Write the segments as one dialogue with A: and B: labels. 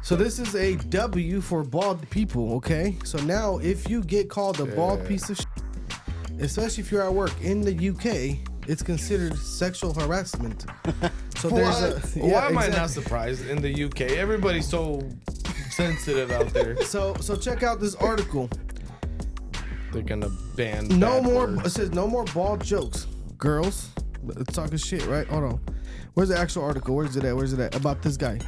A: So this is a W for bald people, okay? So now if you get called a bald piece of shit, especially if you're at work in the UK, it's considered sexual harassment. So there's
B: Why am I not surprised? In the UK, everybody's so sensitive out there.
A: So check out this article.
B: They're gonna ban
A: No more.
B: words.
A: It says no more bald jokes, girls. It's talking shit, right? Hold on. Where's the actual article? Where's it at? About this guy.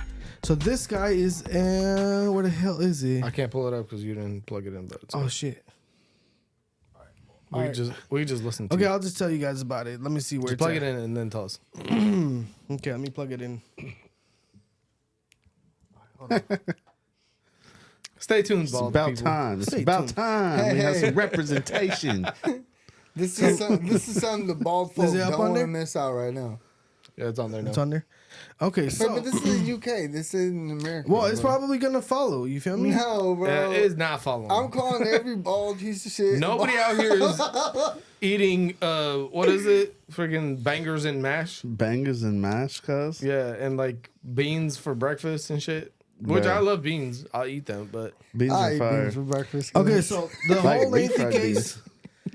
A: So this guy is where the hell is he?
B: I can't pull it up because you didn't plug it in. But
A: Oh shit.
B: we just listen to
A: Okay,
B: it.
A: I'll just tell you guys about it. Let me see where
B: Just
A: it's
B: plug
A: at.
B: it in and then tell us.
A: Okay, let me plug it in.
B: Stay tuned,
C: It's
B: bald
C: about
B: people.
C: time. It's
A: Stay
C: about
A: tuned.
C: time. We have some representation.
D: This is something the bald folks
A: Is it up
D: don't
A: on
D: want
A: there?
D: to miss out right now.
B: Yeah, it's on there now.
A: It's on there. Okay, so
D: But this is the UK. This isn't America.
A: well, it's
D: bro.
A: probably gonna follow. You feel me?
D: No, bro.
B: It is not following.
D: I'm calling every bald piece of shit.
B: Nobody out here is eating what is it? Freaking bangers and mash.
C: Bangers and mash, cuz.
B: Yeah, and like beans for breakfast and shit. Which
C: Right.
B: I love beans. I'll eat them, but
C: Beans
D: I
C: are
D: eat
C: fire.
D: beans for breakfast.
A: Okay, so the
C: Like
A: whole lengthy
C: refried
A: case.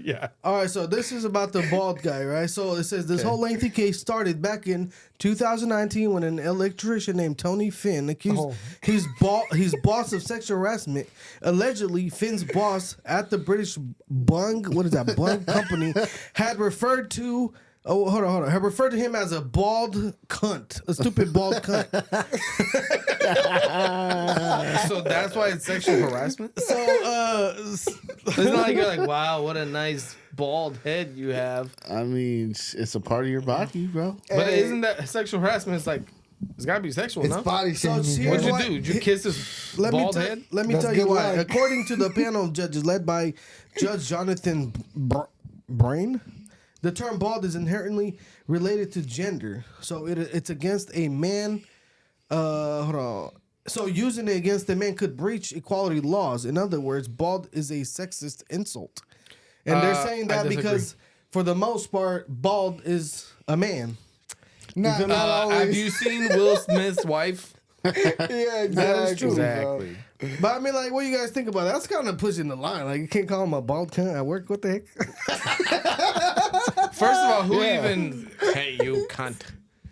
B: yeah.
A: All right, so this is about the bald guy, right? So it says this whole lengthy case started back in 2019 when an electrician named Tony Finn accused his boss of sexual harassment. Allegedly, Finn's boss at the British Bung company had referred to. Oh, hold on. Had referred to him as a bald cunt, a stupid bald cunt.
B: So that's why it's sexual harassment.
A: So,
B: It's not like you're like, wow, what a nice bald head you have.
C: I mean, it's a part of your body, bro.
B: But
D: Hey.
B: isn't that sexual harassment? It's like it's gotta be sexual,
D: It's
B: no?
D: body
A: So
D: shaming.
A: here's
B: What'd you
A: what-
B: do? Did you kiss his bald head?
A: Let me
D: That's
A: tell you
D: good
A: why.
D: luck.
A: According to the panel of judges led by Judge Jonathan Brain, the term bald is inherently related to gender. So it's against a man. Hold on. So using it against a man could breach equality laws. In other words, bald is a sexist insult. And they're saying
B: I
A: that
B: disagree.
A: because, for the most part, bald is a man.
D: Not
B: Have
D: always.
B: you seen Will Smith's wife?
D: Yeah, exactly.
A: That is true.
D: Bro.
A: But I mean, like, what do you guys think about that? That's kind of pushing the line. Like, you can't call him a bald cunt at work. What the heck?
B: First of all, who even? Hey, you cunt!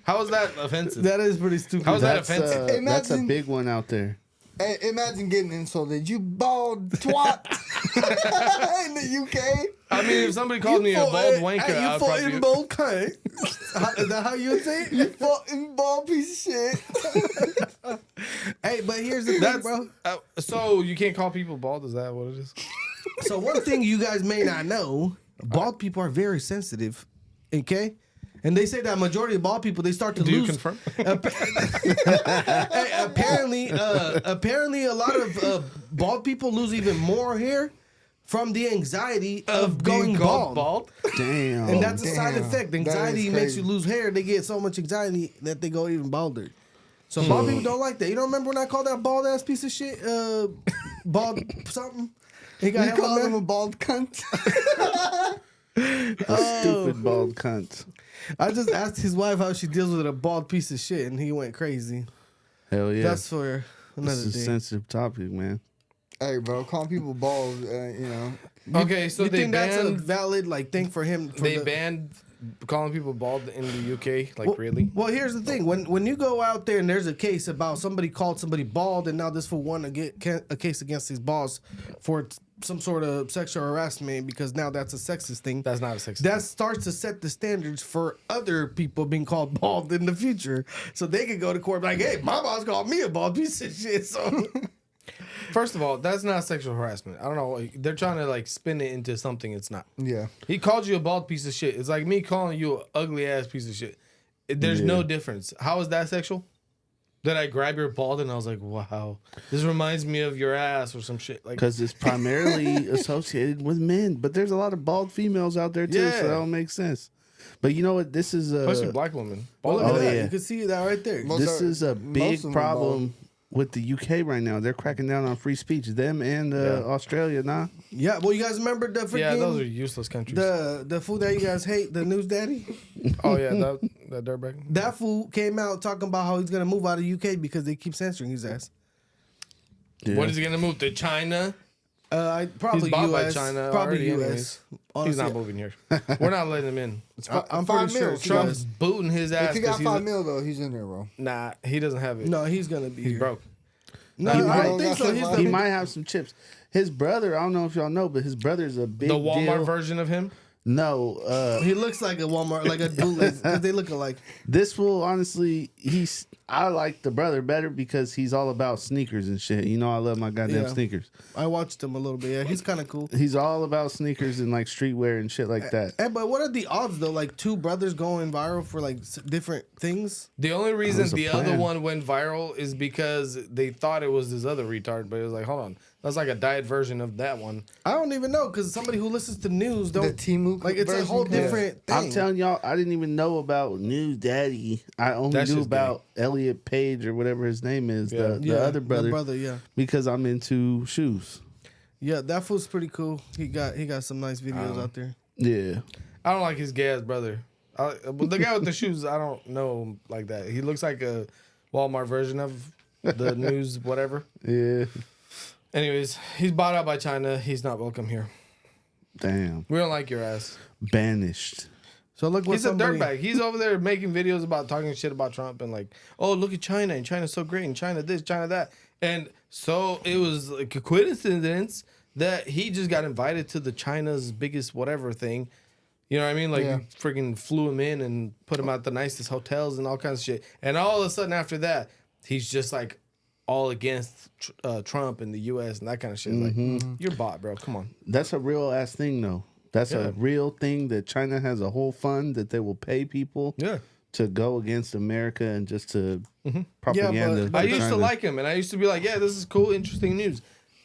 B: How is that offensive?
A: That is pretty stupid.
B: How's that
C: That's
B: offensive?
C: that's a
D: Imagine-
C: big one out there.
D: Hey, imagine getting insulted. You bald twat in the UK.
B: I mean, if somebody called me a bald wanker,
A: you
B: I'd
A: fucking
B: probably.
A: bald cunt. Is that how you would say
D: You
A: it?
D: fucking bald piece of shit.
A: Hey, but here's the thing,
B: That's
A: bro.
B: So you can't call people bald? Is that what it is?
A: So one thing you guys may not know, bald people are very sensitive, okay? And they say that majority of bald people, they start to
B: Do you
A: lose.
B: confirm?
A: Hey, apparently, a lot of bald people lose even more hair from the anxiety of going
B: being
A: bald.
B: called bald?
C: Damn.
A: And that's a
D: Damn.
A: side effect.
D: That
A: Anxiety
D: is
A: makes you
D: crazy.
A: lose hair. They get so much anxiety that they go even balder. So bald people don't like that. You don't remember when I called that bald ass piece of shit, bald something? He got
D: You
A: hella
D: call
A: mad?
D: him a bald cunt.
C: a stupid bald cunt.
A: I just asked his wife how she deals with a bald piece of shit, and he went crazy.
C: Hell yeah.
A: That's for another
C: This is a
A: day.
C: sensitive topic, man.
D: Hey, bro, calling people bald,
B: Okay, so
A: You
B: they
A: think that's a
B: banned
A: valid thing for him? For
B: they
A: the-
B: banned calling people bald in the UK. Like really?
A: Well, here's the thing: when you go out there and there's a case about somebody called somebody bald, and now this fool won to get a case against his boss for some sort of sexual harassment because now that's a sexist thing.
B: That's not a sexist.
A: That starts to set the standards for other people being called bald in the future, so they can go to court and be like, "Hey, my boss called me a bald piece of shit." So,
B: First of all, that's not sexual harassment. I don't know. They're trying to like spin it into something it's not.
D: Yeah.
B: He called you a bald piece of shit. It's like me calling you an ugly ass piece of shit. There's no difference. How is that sexual? Did I grab your bald and I was like, wow, this reminds me of your ass or some shit? Like,
C: Because it's primarily associated with men. But there's a lot of bald females out there, too,
B: Yeah.
C: so that don't make sense. But you know what? This is
B: especially black women.
A: well,
B: Bald
A: look at
C: Oh,
A: that.
C: yeah.
A: You can see that right there.
D: Most
C: this
D: are-
C: is a
D: most
C: big
D: of them are
C: problem with the UK right now. They're cracking down on free speech. Them and Australia, nah.
A: Yeah, well, you guys remember the freaking
B: Yeah, those are useless countries.
A: the fool that you guys hate, the news daddy?
B: Oh yeah, that dirtbag.
A: That fool came out talking about how he's gonna move out of UK because they keep censoring his ass.
C: Yeah.
B: What is he gonna move to China?
A: Probably
B: He's bought by
A: U.S.
B: China
A: Probably
B: already
A: U.S.
B: anyways.
A: Honestly,
B: He's not moving here. We're not letting him in.
A: I'm
D: $5
A: pretty sure
D: mil.
B: Trump's booting his ass.
D: If he got
B: 'cause he's
D: $5 mil though, he's in there, bro.
B: Nah, he doesn't have it.
A: No, he's gonna be.
B: He's
A: here.
B: broke.
A: No,
D: He
A: I
D: don't
A: don't think
D: got
A: so. He's
D: that
C: He
A: the
C: might have some chips. His brother, I don't know if y'all know, but his brother's a big
B: The Walmart
C: deal.
B: version of him.
C: No,
A: He looks like a Walmart, like a bootleg, because they look alike.
C: this will honestly, I like the brother better because he's all about sneakers and shit. You know, I love my goddamn
A: Yeah.
C: sneakers.
A: I watched him a little bit. Yeah, he's kind of cool.
C: He's all about sneakers and like streetwear and shit like that.
A: But what are the odds though? Like two brothers going viral for like different things.
B: The only reason
C: was a
B: the
C: plan.
B: other one went viral is because they thought it was this other retard, but it was like, hold on, that's like a diet version of that one.
A: I don't even know because somebody who listens to news
D: The
A: don't
D: Temu
A: like. It's a
D: version?
A: whole
D: Yeah.
A: different thing.
C: I'm telling y'all, I didn't even know about News Daddy. I only
B: That's
C: knew
B: just
C: about Elliot Page or whatever his name is, the other brother,
A: yeah,
C: because I'm into shoes.
A: yeah. That fool's pretty cool. He got some nice videos out there.
C: Yeah.
B: I don't like his gay ass brother. But the guy with the shoes, I don't know him like that. He looks like a Walmart version of the news, whatever.
C: Yeah.
B: Anyways, he's bought out by China. He's not welcome here.
C: Damn.
B: We don't like your ass.
C: Banished.
A: So look what
B: He's
A: somebody.
B: a dirtbag. He's over there making videos about talking shit about Trump and like, oh, look at China and China's so great and China this, China that. And so it was like a coincidence that he just got invited to the China's biggest whatever thing. You know what I mean? Like,
D: Yeah.
B: freaking flew him in and put him at the nicest hotels and all kinds of shit. And all of a sudden after that, he's just like all against Trump and the U.S. and that kind of shit. Like, you're bought, bro. Come on.
C: That's a real ass thing, though. That's
B: Yeah.
C: a real thing that China has a whole fund that they will pay people
B: Yeah.
C: to go against America and just to propaganda.
A: but
B: I used to
C: China.
B: like him, and I used to be like, yeah, this is cool, interesting news.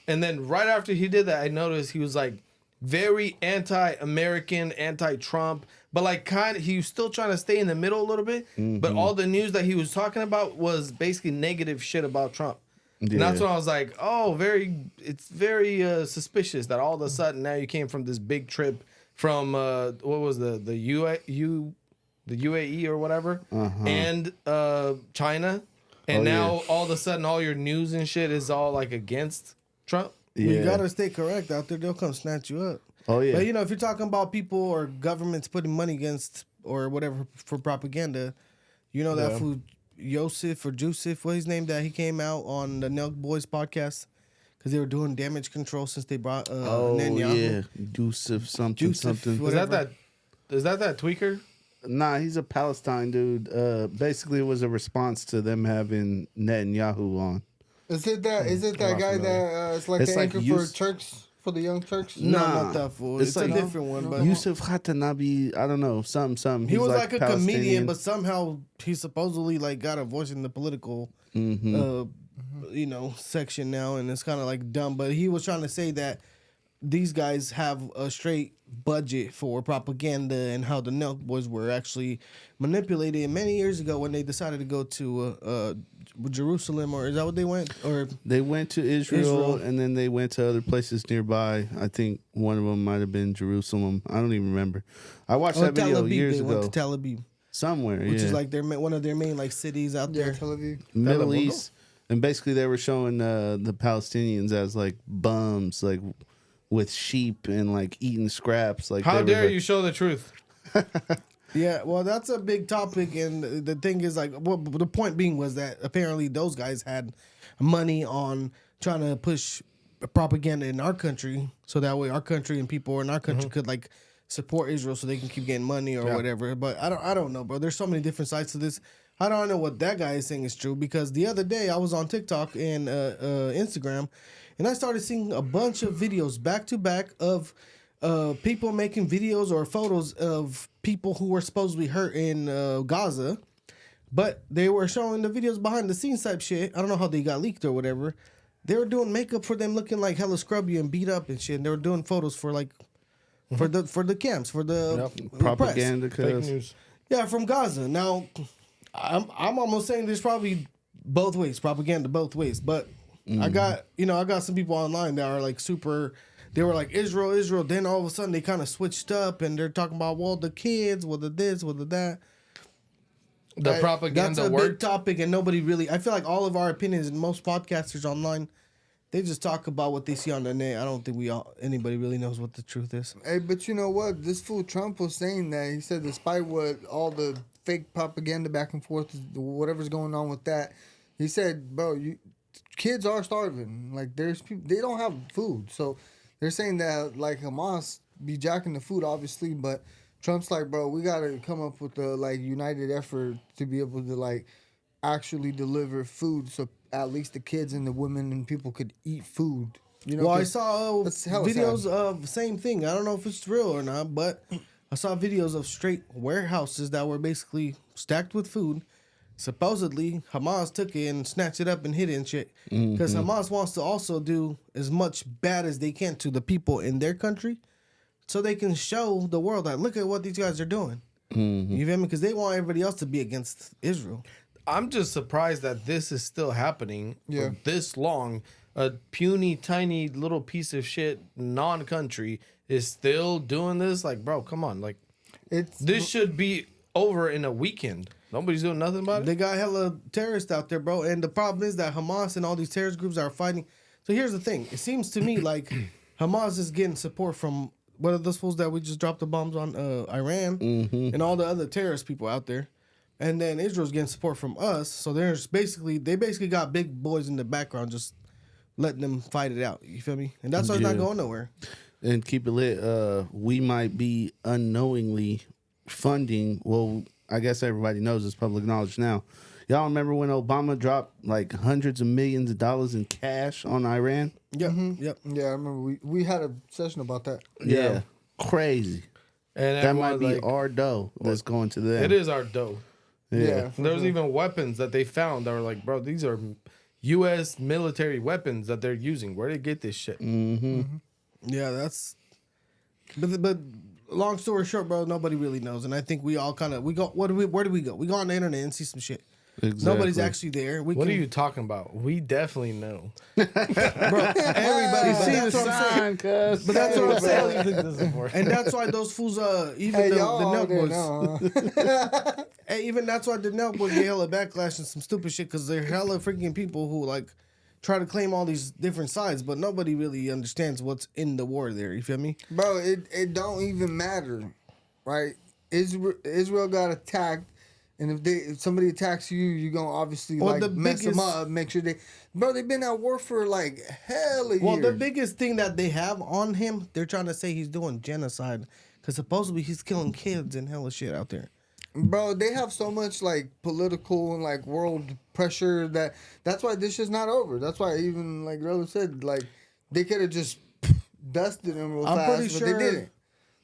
B: And then right after he did that, I noticed he was like very anti-American, anti-Trump, but like he was still trying to stay in the middle a little bit. But all the news that he was talking about was basically negative shit about Trump. And that's
C: Yeah.
B: when I was like, oh, it's very suspicious that all of a sudden now you came from this big trip from what was the UAE or whatever, and China, and now all of a sudden all your news and shit is all like against Trump.
A: You gotta stay correct out there. They'll come snatch you up.
C: Oh, yeah.
A: But you know, if you're talking about people or governments putting money against or whatever for propaganda, you know that fool Joseph or Joseph, what his name, that he came out on the Nelk Boys podcast because they were doing damage control since they brought Netanyahu.
C: yeah. Yusuf something,
A: Yusuf,
C: something.
A: what-
B: Is that that tweaker?
C: Nah, he's a Palestine dude. Basically, it was a response to them having Netanyahu on.
D: Is it that guy that is like
C: It's
D: the
C: like
D: anchor for Turks, for the young Turks?
A: No,
C: Nah.
A: not that fool.
C: It's
A: It's,
C: like-
A: a different one. But
C: Yusuf Khatanabi, I don't know, something.
A: he
C: He's
A: was like a comedian,
C: Palestinian.
A: but somehow he supposedly like got a voice in the political, section now, and it's kind of like dumb. But he was trying to say that these guys have a straight budget for propaganda and how the Nelk Boys were actually manipulated many years ago when they decided to go to Jerusalem, or is that what they went? Or
C: They went to Israel, and then they went to other places nearby. I think one of them might have been Jerusalem. I don't even remember. I watched that
A: Tel
C: video
A: Aviv,
C: years
A: they
C: ago.
A: went to Tel Aviv,
C: Somewhere,
A: which
C: yeah.
A: is like one of their main like cities out
D: Yeah,
A: there.
D: Tel Aviv.
C: Middle
B: Aviv.
C: East. And basically they were showing the Palestinians as like bums, like with sheep and like eating scraps. Like
B: How
C: they were,
B: dare
C: like-
B: you show the truth?
A: Yeah, well, that's a big topic, and the thing is, like, well, the point being was that apparently those guys had money on trying to push propaganda in our country, so that way our country and people in our country could like support Israel, so they can keep getting money or whatever. But I don't know, bro. There's so many different sides to this. I don't know what that guy is saying is true, because the other day I was on TikTok and Instagram, and I started seeing a bunch of videos back to back of people making videos or photos of people who were supposedly hurt in Gaza, but they were showing the videos behind the scenes type shit. I don't know how they got leaked or whatever. They were doing makeup for them looking like hella scrubby and beat up and shit. And they were doing photos for like for the camps, for the
C: propaganda.
B: Fake
C: 'Cause
B: news.
A: Yeah, from Gaza. Now, I'm almost saying there's probably both ways, propaganda both ways. But I got some people online that are like super. They were like Israel. Then all of a sudden they kind of switched up and they're talking about, well, the kids, well, the this, well, the that.
B: The propaganda
A: That's a big
B: worked.
A: topic, and nobody really. I feel like all of our opinions and most podcasters online They just talk about what they see on the net. I don't think anybody really knows what the truth is.
D: Hey, but you know what? This fool Trump was saying that. He said despite what all the fake propaganda back and forth, whatever's going on with that, he said, bro, kids are starving. Like, there's people, they don't have food. So they're saying that, like, Hamas be jacking the food, obviously, but Trump's like, bro, we got to come up with a, like, united effort to be able to, like, actually deliver food so at least the kids and the women and people could eat food. You know,
A: well, I saw videos
D: sad.
A: of the same thing. I don't know if it's real or not, but I saw videos of straight warehouses that were basically stacked with food. Supposedly, Hamas took it and snatched it up and hid it and shit. Because Hamas wants to also do as much bad as they can to the people in their country so they can show the world that look at what these guys are doing. You feel me? Because they want everybody else to be against Israel.
B: I'm just surprised that this is still happening for this long. A puny, tiny little piece of shit non-country is still doing this. Like, bro, come on. Like, this should be over in a weekend. Nobody's doing nothing about it.
A: They got hella terrorists out there, bro. And the problem is that Hamas and all these terrorist groups are fighting. So here's the thing. It seems to me like Hamas is getting support from what are those fools that we just dropped the bombs on Iran and all the other terrorist people out there. And then Israel's getting support from us. So they basically got big boys in the background just letting them fight it out. You feel me? And that's why it's not going nowhere.
C: And keep it lit. We might be unknowingly funding. Well, I guess everybody knows it's public knowledge now. Y'all remember when Obama dropped like hundreds of millions of dollars in cash on Iran?
A: Yep. Yep.
D: Yeah, I remember we had a session about that.
C: Yeah. Crazy.
B: And
C: that might be
B: like,
C: our dough that's going to them.
B: It is our dough.
D: Yeah.
B: There's even weapons that they found that were like, bro, these are U.S. military weapons that they're using. Where do they get this shit?
A: Yeah, that's. But long story short, bro, nobody really knows, and I think we all kind of Where do we go? We go on the internet and see some shit.
C: Exactly.
A: Nobody's actually there.
B: What are you talking about? We definitely know.
A: Bro, everybody see the sign,
C: cuz.
A: but that's what I'm saying. And that's why those fools, even the Nelk boys, hey, even that's why the Nelk boys get hella backlash and some stupid shit because they're hella freaking people who like try to claim all these different sides, but nobody really understands what's in the war there. You feel me?
D: Bro, it don't even matter, right? Israel got attacked. And if somebody attacks you, you're going to obviously mess them up, make sure they've been at war for like hell years.
A: Well, the biggest thing that they have on him, they're trying to say he's doing genocide because supposedly he's killing kids and hella shit out there.
D: Bro, they have so much like political and like world pressure that's why this shit's not over. That's why even like Rolo said, like they could have just dusted him real fast, but they didn't.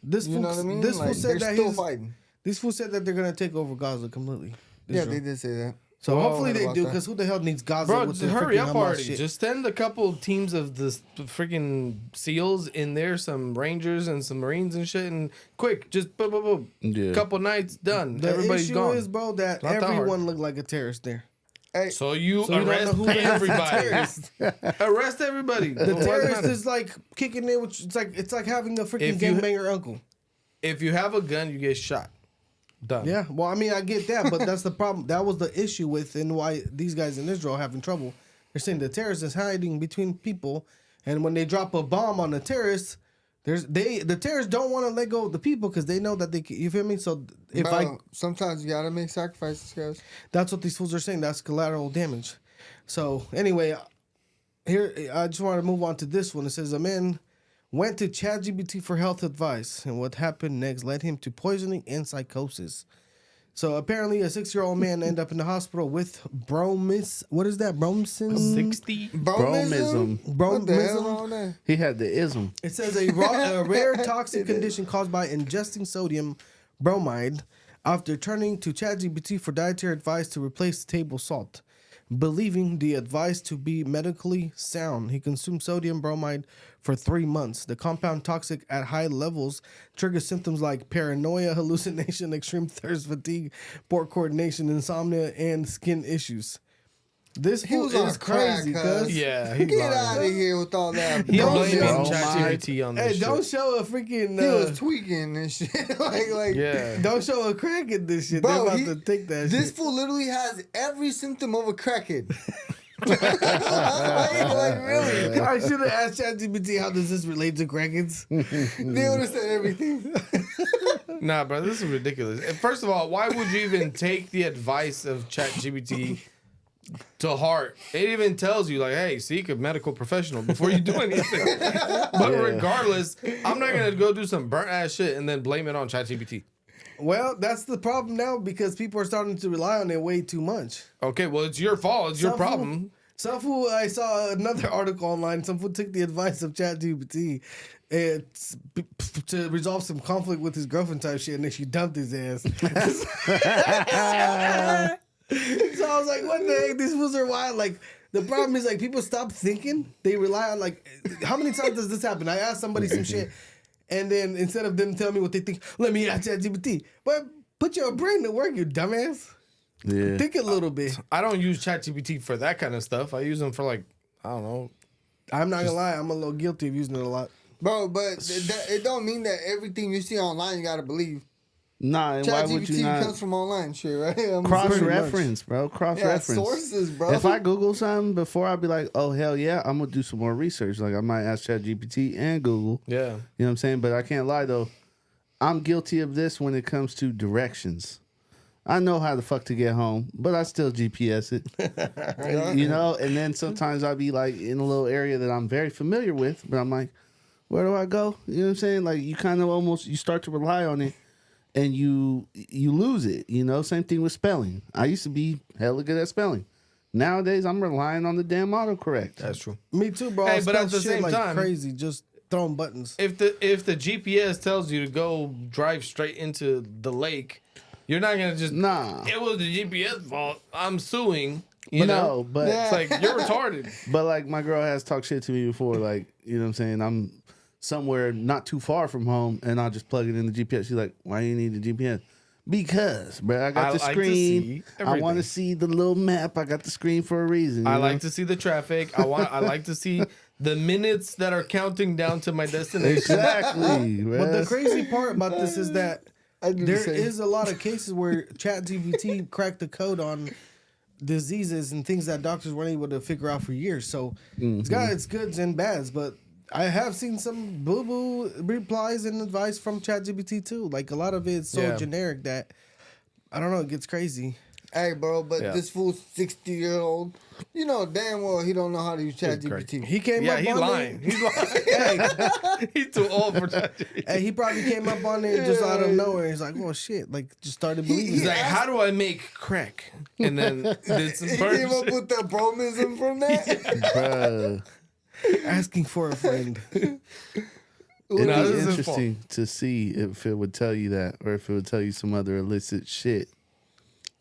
A: This
D: you know what I mean?
A: This
D: like,
A: fool said
D: they're
A: that
D: still fighting.
A: This fool said that they're gonna take over Gaza completely.
D: Yeah, they did say that.
A: So hopefully they do, because who the hell needs Gaza?
B: Bro,
A: with
B: just hurry up
A: Hamas
B: already.
A: shit?
B: Just send a couple teams of the freaking SEALs in there, some Rangers and some Marines and shit, and quick, just boom, boom, boom.
C: Yeah.
B: Couple nights done.
A: The
B: Everybody's
A: issue
B: gone.
A: is, bro, that
B: Not that
A: everyone looked like a terrorist there.
D: Hey,
B: So you
A: So you don't
B: arrest
A: know who the
B: everybody.
A: terrorist.
B: Arrest everybody.
A: The
B: What does it
A: terrorist
B: matter?
A: is like kicking in, which it's like having a freaking
B: If you-
A: gangbanger uncle.
B: If you have a gun, you get shot. Done.
A: Yeah, well, I mean, I get that, but that's the problem. That was the issue with and why these guys in Israel are having trouble. They're saying the terrorist is hiding between people, and when they drop a bomb on the terrorists, the terrorists don't want to let go of the people because they know that they. You feel me? So
D: sometimes you gotta make sacrifices, guys.
A: that's what these fools are saying. That's collateral damage. So anyway, here I just want to move on to this one. It says a man went to ChatGPT for health advice, and what happened next led him to poisoning and psychosis. So apparently, a 6-year-old man ended up in the hospital with What is that? Bromison?
B: 60.
C: Bromism.
D: What the hell
A: Bromism.
D: wrong with that?
C: He had the ism.
A: It says a rare toxic condition caused by ingesting sodium bromide after turning to ChatGPT for dietary advice to replace table salt. Believing the advice to be medically sound, he consumed sodium bromide for 3 months. The compound, toxic at high levels, triggers symptoms like paranoia, hallucination, extreme thirst, fatigue, poor coordination, insomnia, and skin issues. This
D: He
A: fool
D: was on
A: is
D: crack,
A: crazy,
D: cuz.
A: cuz.
B: Yeah, he
D: Get
B: lied.
D: out of here with all that.
B: He
D: bullshit.
B: blaming
C: Bro,
B: ChatGPT on this
A: Hey,
B: shit.
A: don't show a freaking.
D: He was tweaking and shit. like
B: Yeah.
A: Don't show a crack in this shit.
D: Bro,
A: They're about
D: he-
A: to take that
D: This
A: shit.
D: fool literally has every symptom of a crackhead. Like, really?
A: I should have asked ChatGPT, how does this relate to crickets?
D: They would have said everything.
B: Nah, bro, this is ridiculous. And first of all, why would you even take the advice of ChatGPT to heart? It even tells you, like, hey, seek a medical professional before you do anything. But regardless, I'm not going to go do some burnt ass shit and then blame it on ChatGPT.
A: Well, that's the problem now because people are starting to rely on it way too much.
B: Okay, well, it's your fault. It's your problem.
A: Some fool, I saw another article online. Some fool took the advice of ChatGPT to resolve some conflict with his girlfriend type shit, and then she dumped his ass. So I was like, what the heck? These fools are wild. Like, the problem is, like, people stop thinking. They rely on, like, how many times does this happen? I ask somebody some shit, and then instead of them telling me what they think, let me ask ChatGPT. But put your brain to work, you dumbass.
C: Yeah.
A: Think a little bit.
B: I don't use ChatGPT for that kind of stuff. I use them for, like, I don't know.
A: I'm not gonna lie, I'm a little guilty of using it a lot.
D: Bro, but it don't mean that everything you see online you gotta believe.
C: Nah, and why would you
D: ChatGPT
C: not
D: comes from online shit, right?
C: cross-reference, bro? Cross-reference.
D: Sources, bro.
C: If I Google something before, I'd be like, oh, hell yeah, I'm going to do some more research. Like, I might ask ChatGPT and Google.
B: Yeah.
C: You know what I'm saying? But I can't lie, though. I'm guilty of this when it comes to directions. I know how the fuck to get home, but I still GPS it. You know? And then sometimes I'll be, like, in a little area that I'm very familiar with, but I'm like, where do I go? You know what I'm saying? Like, you kind of almost, you start to rely on it. And you lose it, you know. Same thing with spelling. I used to be hella good at spelling. Nowadays, I'm relying on the damn autocorrect.
B: That's true.
A: Me too, bro.
B: Hey,
A: I
B: but at the
A: spell shit
B: same
A: like
B: time-
A: crazy, just throwing buttons.
B: If the GPS tells you to go drive straight into the lake, you're not gonna just It was the GPS fault. I'm suing. You know,
C: but
B: it's like you're retarded.
C: But like my girl has talked shit to me before. Like, you know what I'm saying? I'm somewhere not too far from home, and I'll just plug it in the GPS. She's like, "Why do you need the GPS?" Because, bro, I got the
B: like to
C: screen.
B: see
C: I want to see the little map. I got the screen for a reason.
B: I
C: you know?
B: like to see the traffic. I like to see the minutes that are counting down to my destination.
C: Exactly.
A: But the
C: bruh.
A: crazy part about this is that
D: I do the
A: there
D: same.
A: is a lot of cases where ChatGPT cracked the code on diseases and things that doctors weren't able to figure out for years. So it's got its goods and bads, but I have seen some boo-boo replies and advice from ChatGPT too. Like, a lot of it's so generic that, I don't know, it gets crazy.
D: Hey, bro, but
B: Yeah.
D: this fool 60-year-old, you know damn well he don't know how to use ChatGPT.
A: He came
B: Yeah,
A: up
B: he's
A: on
B: lying.
A: it.
B: He's lying. He's too old for that.
A: Hey, he probably came up on it just out of nowhere. He's like, oh shit, like, just started believing
B: He's
A: it.
B: like, how do I make crack? And then did some
D: He
B: burn
D: came up
B: shit.
D: with the bromism from that.
C: Bruh.
A: Asking for a friend.
C: It'd
B: No,
C: be
B: this is his
C: interesting to see if it would tell you that, or if it would tell you some other illicit shit,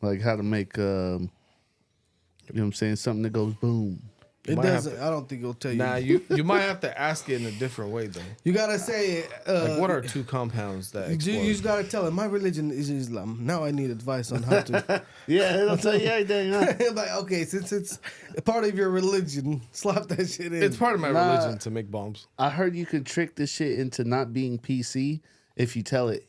C: like how to make, you know what I'm saying, something that goes boom.
A: It
B: might have
A: doesn't. I don't think it'll tell you.
B: Nah, you might have to ask it in a different way though.
A: You gotta say,
B: Like, what are two compounds that
A: you
B: explode?
A: just gotta tell him my religion is Islam. Now I need advice on how to.
C: Yeah, it'll tell you everything, huh?
A: Like, okay, since it's a part of your religion, slap that shit in.
B: It's part of my
C: Nah.
B: religion to make bombs.
C: I heard you could trick this shit into not being PC if you tell it,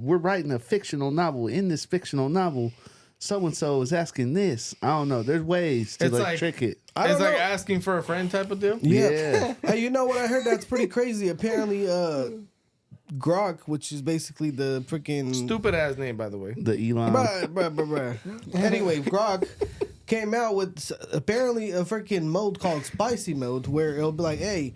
C: we're writing a fictional novel. In this fictional novel, so-and-so is asking this. I don't know. There's ways to
B: It's like-
C: trick it.
A: I
B: It's
A: don't
B: like
A: know.
B: asking for a friend type of deal.
A: Yeah. Hey, you know what I heard? That's pretty crazy. Apparently, Grok, which is basically the freaking
B: Stupid ass name, by the way.
C: The Elon.
A: Bruh. Anyway, Grok came out with apparently a freaking mode called spicy mode, where it'll be like, hey,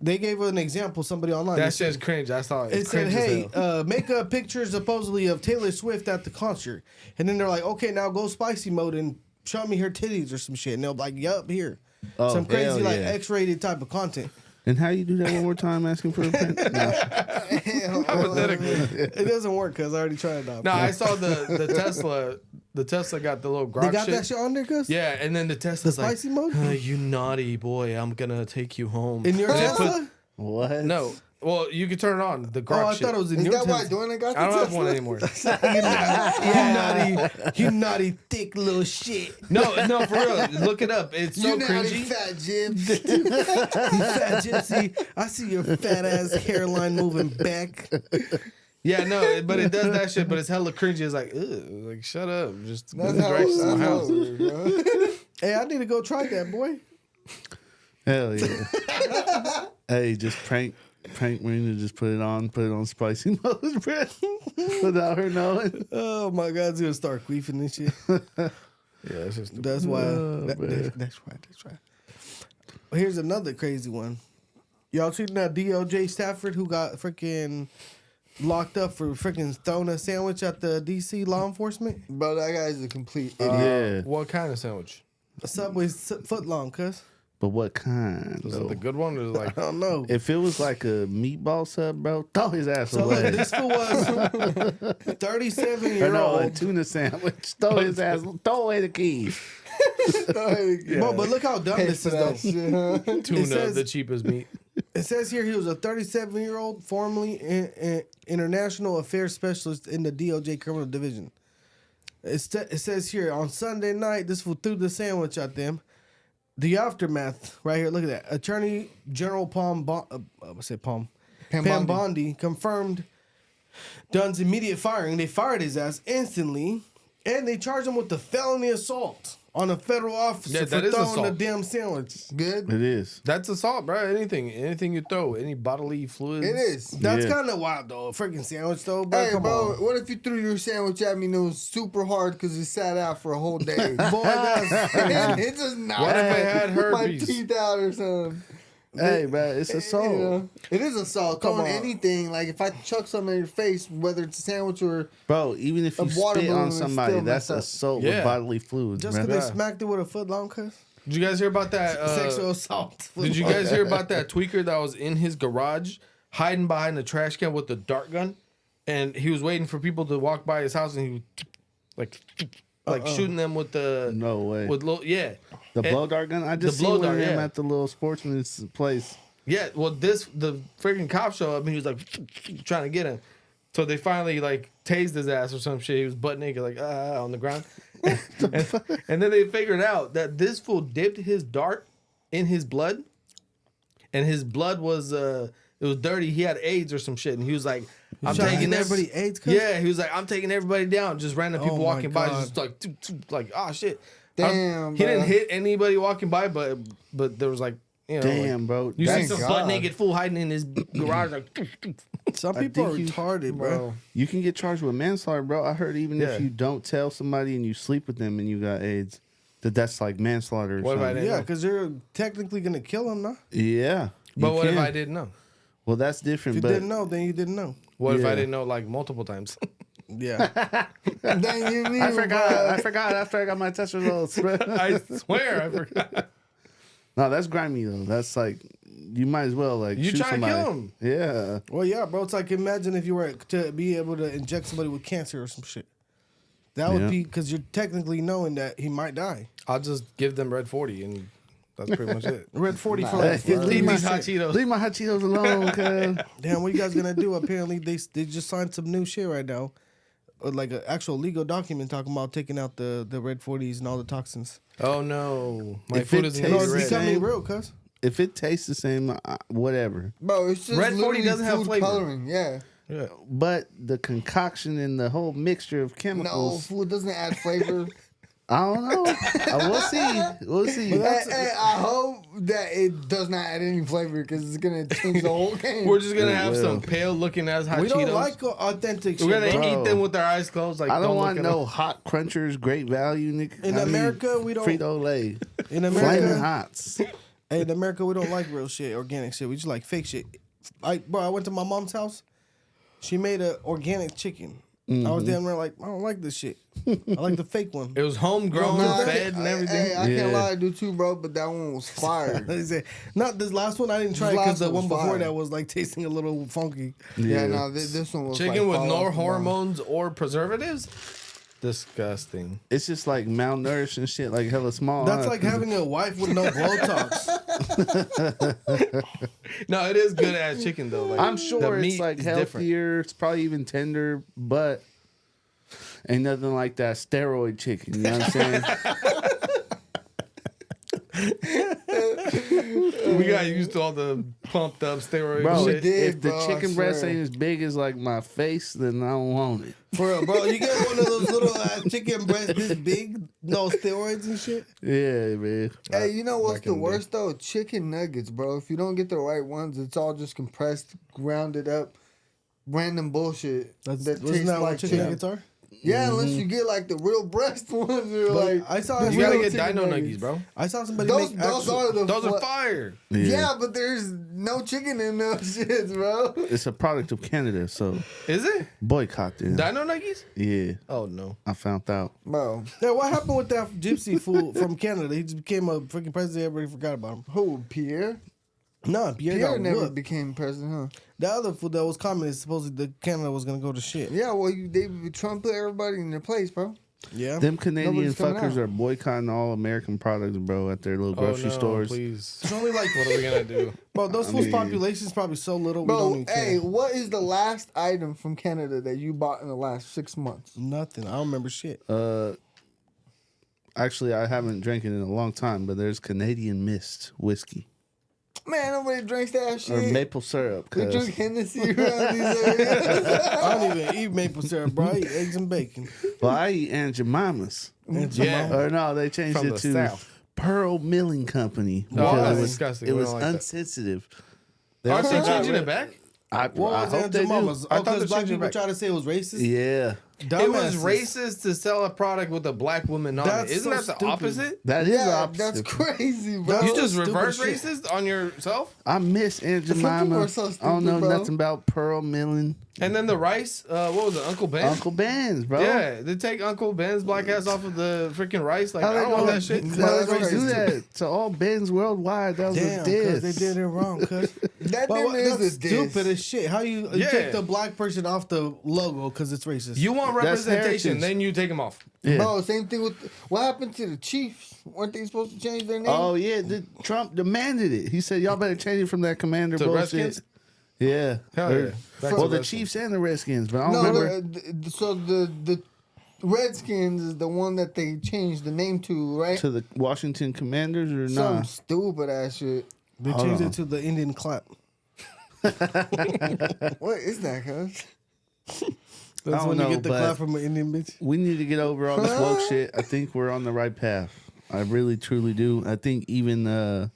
A: they gave an example. Somebody online.
B: That
A: It said-
B: shit's cringe. I saw it.
A: It
B: It's
A: said,
B: cringe as
A: hey,
B: hell.
A: make a picture supposedly of Taylor Swift at the concert. And then they're like, okay, now go spicy mode and show me her titties or some shit. And they'll be like, yup, here.
C: Oh,
A: Some
C: hell
A: crazy, like,
C: yeah.
A: X-rated type of content.
C: And how you do that one more time asking for a friend? No.
B: Hypothetically.
A: It doesn't work because I already tried it out.
B: No, I saw the Tesla. The Tesla got the little Grok
A: They got
B: shit.
A: that shit on there, cuz?
B: Yeah, and then the Tesla's
A: The spicy
B: like,
A: mode?
B: You naughty boy, I'm gonna take you home.
A: In your
B: And they
A: Tesla?
C: What?
B: No. Well, you can turn it on. The Grok
A: Oh, I
B: shit.
A: thought it was in
D: Is
A: your
D: that why
A: Tesla.
D: Dwayne got the
B: I don't have
D: Tesla?
B: one anymore.
A: You naughty, thick little shit.
B: No, for real. Look it up. It's so
D: You naughty
B: cringy.
D: fat jibs.
A: You fat gypsy. I see your fat ass hairline moving back.
B: Yeah, no, but it does that shit, but it's hella cringy. It's like, ugh, like shut up. Just
D: That's
B: move
D: how
B: directions to my
D: that's how
B: house.
D: it works, bro.
A: Hey, I need to go try that, boy.
C: Hell yeah. Hey, just prank Marina, just put it on spicy mode, bro. Without her knowing.
A: Oh my God, it's gonna start queefing and shit.
B: Yeah, it's just
A: That's why.
C: Oh,
A: That's right. Here's another crazy one. Y'all seen that DOJ Stafford who got freaking locked up for freaking throwing a sandwich at the DC law enforcement?
D: Bro, that guy's a complete idiot.
C: Yeah.
B: What kind of sandwich?
A: A Subway's foot long, cuz.
C: But what kind?
B: Was
C: Though?
B: it the good one or like?
A: I don't know.
C: If it was like a meatball sub, bro, throw his ass
A: So look,
C: away.
A: this fool was 37
C: Or no, a
A: year old.
C: tuna sandwich. Throw his ass. Throw away the keys.
A: But look how dumb
D: Pay
A: this
D: for
A: is though.
D: that shit, huh?
B: Tuna,
A: says-
B: the cheapest meat.
A: It says here he was a 37-year-old, formerly international affairs specialist in the DOJ criminal division. It says here on Sunday night, this fool threw the sandwich at them. The aftermath, right here, look at that. Attorney General Pam Bondi confirmed Dunn's immediate firing. They fired his ass instantly, and they charged him with the felony assault on a federal officer
B: Yeah,
A: for
B: that is
A: throwing
B: assault.
A: the damn sandwich.
D: Good.
C: It is.
B: That's assault, bro. Anything you throw, any bodily fluids.
D: It is.
A: That's
C: Yeah.
A: kind of wild, though. A freaking sandwich, though, bro.
D: Hey,
A: Come
D: bro,
A: on.
D: what if you threw your sandwich at me and it was super hard because it sat out for a whole day?
A: Boy, that's...
D: It just knocked
B: What if it had
D: my
B: herpes?
D: teeth out or something.
C: Hey, bro, it's assault.
D: You know, it is assault.
A: Come
D: Throwing
A: on.
D: anything, like if I chuck something in your face, whether it's a sandwich or
C: Bro, even if
D: A
C: you
D: water
C: spit
D: balloon
C: on
D: is
C: somebody,
D: still
C: that's
D: messed up.
C: assault
B: Yeah.
C: with bodily fluids,
A: Just
C: bro.
A: because
B: Yeah.
A: they smacked it with a foot long, cuz?
B: Did you guys hear about that?
A: Sexual assault.
B: Did you guys hear about that tweaker that was in his garage hiding behind a trash can with a dart gun, and he was waiting for people to walk by his house, and he was like shooting them with the
C: No way.
B: yeah.
C: The
B: And-
C: blow dart gun? I just
B: the
C: seen
B: blow
C: one of
B: dart,
C: them
B: yeah.
C: at the little sportsman's place.
B: Yeah, well, the freaking cop showed up and he was like trying to get him. So they finally like tased his ass or some shit. He was butt naked, like on the ground. and then they figured out that this fool dipped his dart in his blood, and his blood was it was dirty. He had AIDS or some shit, and he was like, "I'm
A: trying to
B: taking
A: give
B: everybody."
A: everybody AIDS, cuz?
B: Yeah, he was like, "I'm taking everybody down." Just random people
A: Oh my
B: walking by,
A: God.
B: just like, like, oh shit.
D: Damn,
B: He didn't
D: bro.
B: hit anybody walking by, but there was like, you know, like,
C: Damn, bro.
B: you see
C: That's-
B: some
D: God.
B: butt naked fool hiding in his garage, like,
A: Some people are
C: think you-
A: retarded, bro.
C: You can get charged with manslaughter, bro. I heard even
B: Yeah.
C: if you don't tell somebody and you sleep with them and you got AIDS, that's like manslaughter or
B: What if I
C: something.
B: didn't
A: Yeah,
B: know?
A: because you're technically going to kill him, no?
C: Yeah.
B: But
C: you
B: what if
C: can.
B: I didn't know?
C: Well, that's
A: If
C: different,
A: you
C: but
A: didn't know, then you didn't know.
B: What if I
C: Yeah.
B: didn't know like multiple times?
A: Yeah.
D: Dang, you knew,
C: I forgot.
D: bro.
C: I forgot after I got my test results, bro.
B: I swear I forgot.
C: No, that's grimy though. That's like you might as well like
B: You
C: shoot
B: trying to
C: somebody.
B: kill him.
C: Yeah.
A: Well, yeah, bro. It's like imagine if you were to be able to inject somebody with cancer or some shit. That would
C: Yeah.
A: be because you're technically knowing that he might die.
B: I'll just give them red 40 and that's pretty much it.
A: Red 40 for
C: Hey,
A: like,
B: Leave
C: my
B: these hot Cheetos.
C: Leave my hot Cheetos alone, cuz.
A: damn, what you guys gonna do? Apparently, they just signed some new shit right now, like an actual legal document talking about taking out the red 40s and all the toxins.
B: Oh no, my
C: If
B: food
C: it
B: isn't
C: tastes
A: No,
B: gonna
A: it's
B: be
C: the
B: red.
C: same-
A: becoming real, cuz.
C: If it tastes the same, whatever.
D: Bro, it's just
B: Red 40
D: literally
B: doesn't have
D: food
B: flavor.
D: coloring. Yeah.
B: Yeah.
C: But the concoction and the whole mixture of
D: No,
C: chemicals,
D: food doesn't add flavor.
C: I don't know. We'll see. We'll see.
D: I hope that it does not add any flavor because it's gonna change the whole game.
B: We're just gonna
C: It
B: have
C: will.
B: some pale looking ass hot
A: We
B: Cheetos.
A: don't like authentic
B: We're
A: shit,
B: gonna
A: bro.
B: eat them with our eyes closed. Like
C: I don't want
B: look at
C: no
B: them.
C: hot crunchers, great value, nigga.
A: In
C: I need
A: America, we don't-
C: Frito-Lay.
A: In
C: Flaming
A: America,
C: Hots.
A: hey, in America, we don't like real shit, organic shit. We just like fake shit. Bro, I went to my mom's house. She made an organic chicken. I was damn near like, I don't like this shit. I like the fake one.
B: It was homegrown,
D: Nah,
B: fed, and everything.
D: Hey, I
C: Yeah.
D: can't lie, I do too, bro. But that one was fire.
A: They say, not this last one. I didn't try
D: This
A: because
D: last
A: the
D: one
A: one
D: was
A: before
D: fire.
A: that was like tasting a little funky.
D: Yeah, no, this one was
B: Chicken
D: like
B: with
D: fall
B: no
D: off the bone.
B: hormones or preservatives. Disgusting.
C: It's just like malnourished and shit, like hella small.
A: That's
C: huh?
A: like having a wife with no Botox.
B: No, it is good ass chicken though. Like,
C: I'm
B: the
C: sure
B: meat
C: it's like
B: is
C: healthier.
B: different.
C: It's probably even tender, but ain't nothing like that steroid chicken. You know what I'm saying?
B: We got used to all the pumped up steroid
C: Bro,
B: shit.
C: if the
D: bro, I
C: chicken breast
D: swear.
C: ain't as big as like my face, then I don't want it.
A: For real, bro. You get one of those little chicken breasts this big, no steroids and shit.
C: Yeah, man.
D: Hey, you know what's
B: back in
D: the
B: the
D: worst though? Chicken nuggets, bro. If you don't get the right ones, it's all just compressed, grounded up, random bullshit
A: That's
D: that
A: wasn't
D: tastes
A: that what
D: like
A: chicken
D: chicken.
A: nuggets are?
D: Yeah, unless you get like the real breast ones. You're
A: But
D: like,
A: I saw
D: the
B: You
A: real
B: gotta
D: real
B: get
D: chicken
B: dino
D: nuggets.
B: nuggies, bro.
A: I saw somebody
D: Those,
A: make
D: those
A: actual,
D: are the
B: Those are fire.
D: Yeah, but there's no chicken in those shits, bro.
C: It's a product of Canada, so
B: Is it?
C: boycott them.
B: Dino nuggies?
C: Yeah,
B: Oh no.
C: I found out.
D: Bro,
A: Yeah, what happened with that gypsy fool from Canada? He just became a freaking president. Everybody forgot about him.
D: who? Pierre?
A: No, Pierre
D: Pierre
A: got
D: never
A: whooped.
D: became president, huh?
A: The other fool that was communist, supposedly the Canada was gonna go to shit.
D: Yeah, well, Trump put everybody in their place, bro.
A: Yeah.
C: Them Canadian
D: Nobody's coming
C: fuckers
D: out.
C: are boycotting all American products, bro, at their little grocery
B: oh, no,
C: stores.
B: Please.
A: It's only like,
B: What are we gonna do?
A: bro, those fools' population is probably so little we don't
D: Bro,
A: even care.
D: hey, what is the last item from Canada that you bought in the last 6 months?
A: Nothing. I don't remember shit.
C: Actually, I haven't drank it in a long time, but there's Canadian Mist whiskey
D: Man, nobody drinks that
C: or
D: shit.
C: maple syrup.
D: We
C: 'cause-
D: drink Hennessy around these areas.
A: I don't even eat maple syrup, bro. I eat eggs and bacon.
C: Well, I eat Aunt Jemima's.
A: And
B: Yeah.
A: some-
C: Or no, they changed
B: From
C: it
B: the
C: to
B: South.
C: Pearl Milling Company.
B: No,
C: because
B: that's
C: it was,
B: disgusting.
C: It
B: We
C: was
B: don't like that.
C: unsensitive. They
B: Aren't
C: also
B: they
C: got
B: changing
C: rid-
B: it back?
C: I
A: What was
C: hope
A: Aunt
C: they do.
A: Jemima's?
B: I
A: Oh,
B: thought they
A: because black
B: changed it
A: people
B: back.
A: try to say it was racist?
C: Yeah,
B: It was
A: Dumbasses.
B: racist to sell a product with a black woman on
A: That's
B: it. Isn't
A: so
B: that the
A: stupid.
B: opposite?
C: that is the
D: Yeah,
C: opposite.
D: that's crazy, bro.
A: That's
B: You just
A: stupid
B: reverse
A: shit.
B: racist on yourself?
C: I miss Aunt
D: Some people
C: Jemima.
D: are so
C: I don't know
D: stupid, bro.
C: nothing about Pearl Milling.
B: And then the rice, what was it, Uncle Ben?
C: Uncle Ben's, bro.
B: Yeah, they take Uncle Ben's black ass off of the freaking rice. Like,
C: How
B: I
C: they
B: don't want
C: gonna-
B: that shit.
C: How
D: That's
C: they gonna do
D: racist.
C: that to all Ben's worldwide? That was
A: Damn,
C: a
A: because
C: diss.
A: they did it wrong. Cause
D: That
A: but
D: damn is
A: that's
D: a diss.
A: stupid as shit. How you
B: Yeah.
A: take the black person off the logo because it's racist?
B: You want
C: That's
B: representation,
C: heritage.
B: then you take them off.
C: Yeah.
D: Bro, same thing with what happened to the Chiefs? Weren't they supposed to change their name?
C: Oh yeah, Trump demanded it. He said, "Y'all better change it from that commander
B: To
C: bullshit."
B: Redskins?
C: Yeah.
B: Hell
C: Or-
B: yeah. Back
C: Well,
B: to
C: the
B: Redskins.
C: Chiefs and the Redskins, but I don't
D: no,
C: remember.
D: so the Redskins is the one that they changed the name to, right?
C: To the Washington Commanders or
D: Some
C: nah?
D: stupid ass shit.
A: They
C: Hold
A: changed
C: on.
A: it to the Indian clap.
D: What is that, cuz?
A: That's
C: don't
A: when
C: know,
A: you get the
C: but-
A: clap from an Indian bitch.
C: We need to get over all this woke shit. I think we're on the right path. I really, truly do. I think even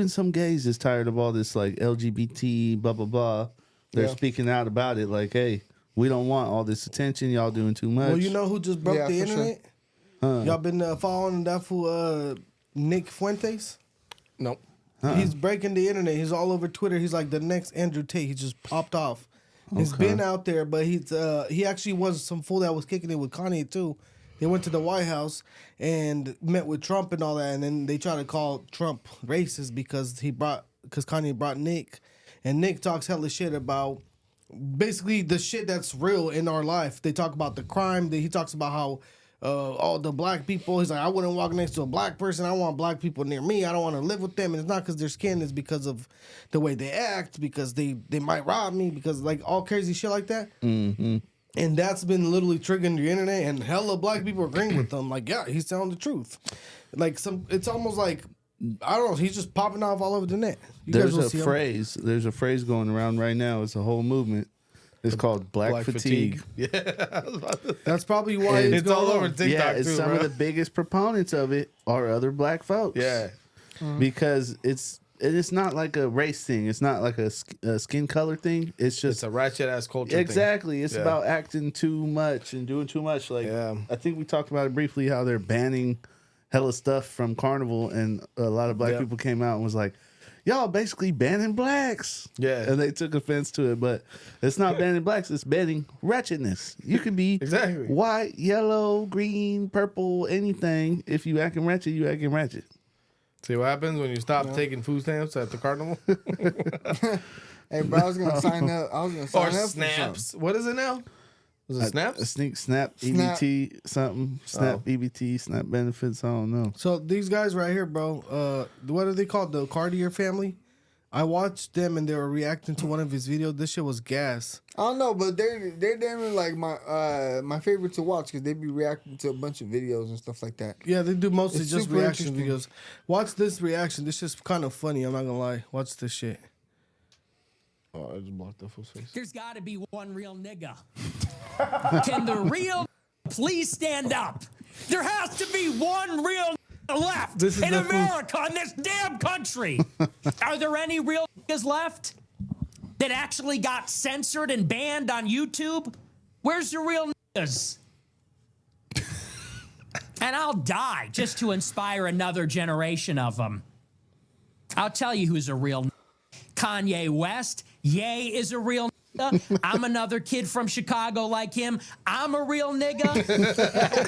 C: some gays is tired of all this like LGBT blah blah blah. They're
D: Yeah.
C: speaking out about it. Like, hey, we don't want all this attention. Y'all doing too much.
A: Well, you know who just broke
D: Yeah,
A: the
D: for sure.
A: internet? Y'all been following that fool Nick Fuentes?
B: Nope.
A: He's breaking the internet. He's all over Twitter. He's like the next Andrew Tate. He just popped off. He's been out there, but he actually was some fool that was kicking it with Kanye too. They went to the White House and met with Trump and all that, and then they tried to call Trump racist because Kanye brought Nick, and Nick talks hella shit about basically the shit that's real in our life. They talk about the crime. He talks about how all the black people. He's like, I wouldn't walk next to a black person. I want black people near me. I don't want to live with them. And it's not because their skin. It's because of the way they act. Because they might rob me. Because like all crazy shit like that. Mm-hmm. And that's been literally triggering the internet. And hella black people agreeing with them. Like, yeah, he's telling the truth. Like it's almost like I don't know. He's just popping off all over the net. You guys
C: There's
A: will
C: a
A: see him.
C: phrase. There's a phrase going around right now. It's a whole movement. It's called black fatigue.
B: Yeah.
A: That's probably why
C: And
A: it's
B: It's all
A: going
B: over
A: on.
B: TikTok
C: Yeah, it's
B: too,
C: some
B: bro.
C: of the biggest proponents of it are other black folks.
B: Yeah.
C: Because it's not like a race thing. It's not like a skin color thing. It's just
B: It's a ratchet ass culture
C: exactly. It's
B: Yeah.
C: about acting too much and doing too much. Like
B: Yeah.
C: I think we talked about it briefly how they're banning hella stuff from Carnival, and a lot of black
B: Yep.
C: people came out and was like, "Y'all basically banning blacks."
B: Yeah.
C: and they took offense to it, but it's not banning blacks. It's banning wretchedness. You can be
B: Exactly.
C: white, yellow, green, purple, anything. If you acting wretched, you acting wretched.
B: See what happens when you stop taking food stamps at the carnival?
D: Hey, bro, I was gonna sign up. I was gonna sign
B: Or
D: up for
B: snaps. What is it now? Was it snaps?
C: I think Snap,
D: Snap.
C: EBT, something. Snap,
B: Oh.
C: EBT, Snap benefits. I don't know.
A: So these guys right here, bro, what are they called? The Cartier family. I watched them and they were reacting to one of his videos. This shit was gas.
D: I don't know, but they're damn like my favorite to watch because they be reacting to a bunch of videos and stuff like that.
A: Yeah, they do mostly
D: It's
A: just
D: super
A: reaction
D: interesting.
A: videos. Watch this reaction. This shit's kind of funny. I'm not gonna lie. Watch this shit.
B: Oh, I just blocked the full face.
E: There's got to be one real nigga. Can the real please stand up? There has to be one real left
B: This is
E: in
B: the
E: America, in this damn country. Are there any real niggas left that actually got censored and banned on YouTube? Where's the real niggas? And I'll die just to inspire another generation of them. I'll tell you who's a real nigga. Kanye West. Ye is a real nigga. I'm another kid from Chicago like him. I'm a real nigga.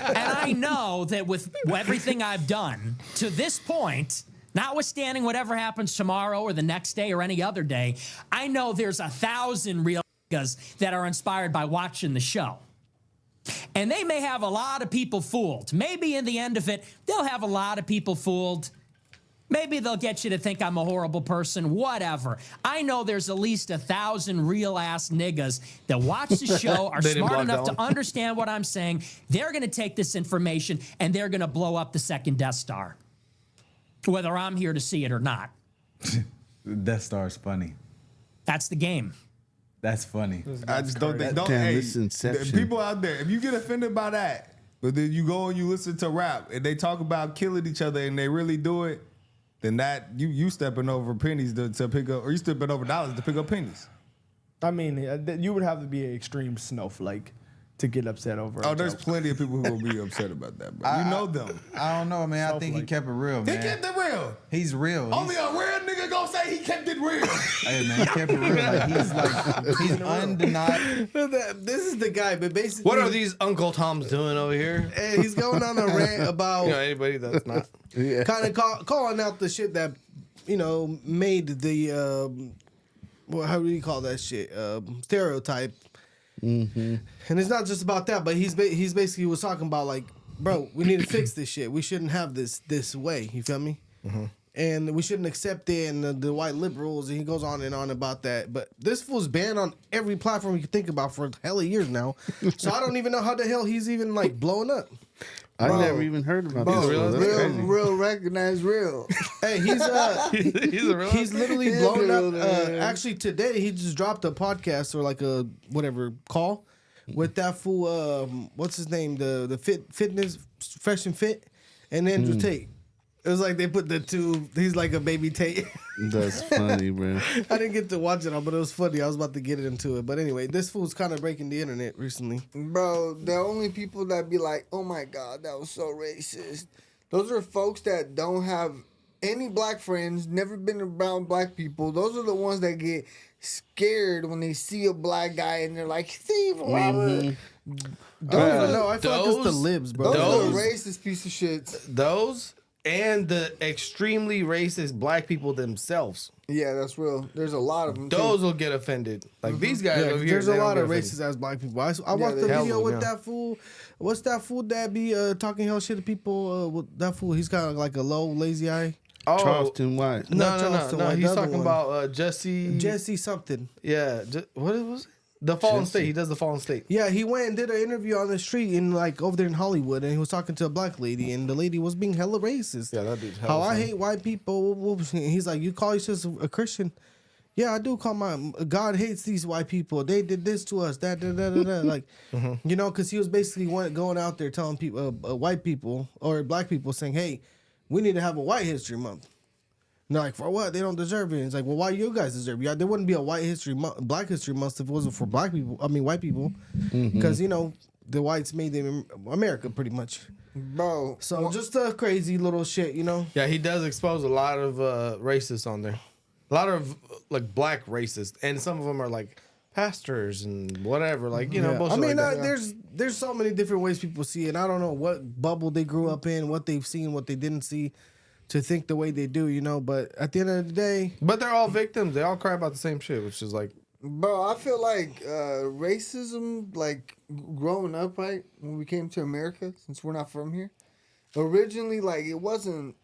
E: And I know that with everything I've done to this point, notwithstanding whatever happens tomorrow or the next day or any other day, I know there's 1,000 real niggas that are inspired by watching the show. And they may have a lot of people fooled. Maybe in the end of it, they'll have a lot of people fooled. Maybe they'll get you to think I'm a horrible person, whatever. I know there's at least 1,000 real-ass niggas that watch the show, are smart enough to understand what I'm saying. They're going to take this information, and they're going to blow up the second Death Star, whether I'm here to see it or not.
F: The Death Star's funny.
E: That's the game.
F: That's funny.
G: I just don't think.
C: Damn,
G: Hey,
C: this Inception.
G: the people out there, if you get offended by that, but then you go and you listen to rap and they talk about killing each other and they really do it, then that you stepping over pennies to pick up, or you stepping over dollars to pick up pennies.
H: I mean, you would have to be an extreme snowflake to get upset over.
G: Oh,
H: a
G: there's
H: joke.
G: plenty of people who will be upset about that, but you know them.
F: I don't know, man. I think he
H: Snowflake.
F: kept it real,
G: He
F: man.
G: kept it real.
F: He's real.
G: Only a real nigga gonna say he kept it real.
F: Hey, man, he kept it real. He's undeniable.
A: This is the guy, but basically,
B: What are these Uncle Toms doing over here?
A: And he's going on a rant about
B: You know, anybody that's not.
A: kind of calling out the shit that made the well, how do you call that shit stereotype. And it's not just about that, but he's basically was talking about like, bro, we need to fix this shit. We shouldn't have this way. You feel me? And we shouldn't accept it. And the white liberals, and he goes on and on about that. But this fool's banned on every platform you can think about for hella years now. So I don't even know how the hell he's even like blowing up.
C: I
D: Bro.
C: never even heard about
D: Bro,
C: this. That's crazy.
D: real recognize real.
A: Hey,
B: He's a real.
A: he's literally
D: He's
A: blown up.
D: real,
A: Actually, today he just dropped a podcast or like a whatever call with that fool. What's his name? The fitness fresh and fit, and Andrew Tate. It was like they put the two. He's like a baby Tate.
C: That's funny, bro.
A: I didn't get to watch it all, but it was funny. I was about to get into it, but anyway, this fool's kind of breaking the internet recently.
D: Bro, the only people that be like, oh my God, that was so racist. Those are folks that don't have any black friends, never been around black people. Those are the ones that get scared when they see a black guy and they're like, Steve Robert.
A: No, I feel like it's the libs, bro.
D: Those are racist piece of shits.
B: Those and the extremely racist black people themselves.
D: Yeah, that's real. There's a lot of them.
B: Those will get offended. Like these guys
A: Yeah,
B: over here.
A: there's
B: they
A: a
B: don't
A: lot
B: get
A: of
B: offended.
A: racist ass black people. I watched the
D: they-
A: video with
B: yeah.
A: that fool. What's that fool that be talking hell shit to people? With that fool, he's kind of like a low, lazy eye.
B: Oh,
C: Charleston White.
A: Not
B: No.
A: Charleston White,
B: He's
A: the other
B: talking
A: one.
B: about Jesse.
A: something.
B: Yeah. What was it? The Fallen State. He does the Fallen State.
A: Yeah, he went and did an interview on the street in like over there in Hollywood, and he was talking to a black lady, and the lady was being hella racist.
B: Yeah, that dude's
A: How
B: hella
A: I
B: funny.
A: hate white people. He's like, you call yourself a Christian? Yeah, I do call my God hates these white people. They did this to us. That. Like, you know, because he was basically going out there telling people, white people or black people, saying, hey, we need to have a White History Month. And they're like, for what? They don't deserve it. And it's like, well, why you guys deserve it? Yeah, there wouldn't be a Black History Month if it wasn't for black people. I mean, white people, because you know the whites made them America pretty much.
D: Bro.
A: So just a crazy little shit, you know.
B: Yeah, he does expose a lot of racists on there. A lot of like black racists, and some of them are like pastors and whatever. Like you know,
A: Yeah.
B: bullshit
A: I mean,
B: like that.
A: there's so many different ways people see it. I don't know what bubble they grew up in, what they've seen, what they didn't see, to think the way they do, you know. But at the end of the day,
B: But they're all victims. They all cry about the same shit, which is like,
D: Bro, I feel like racism, like growing up, right, when we came to America, since we're not from here, originally, like, it wasn't,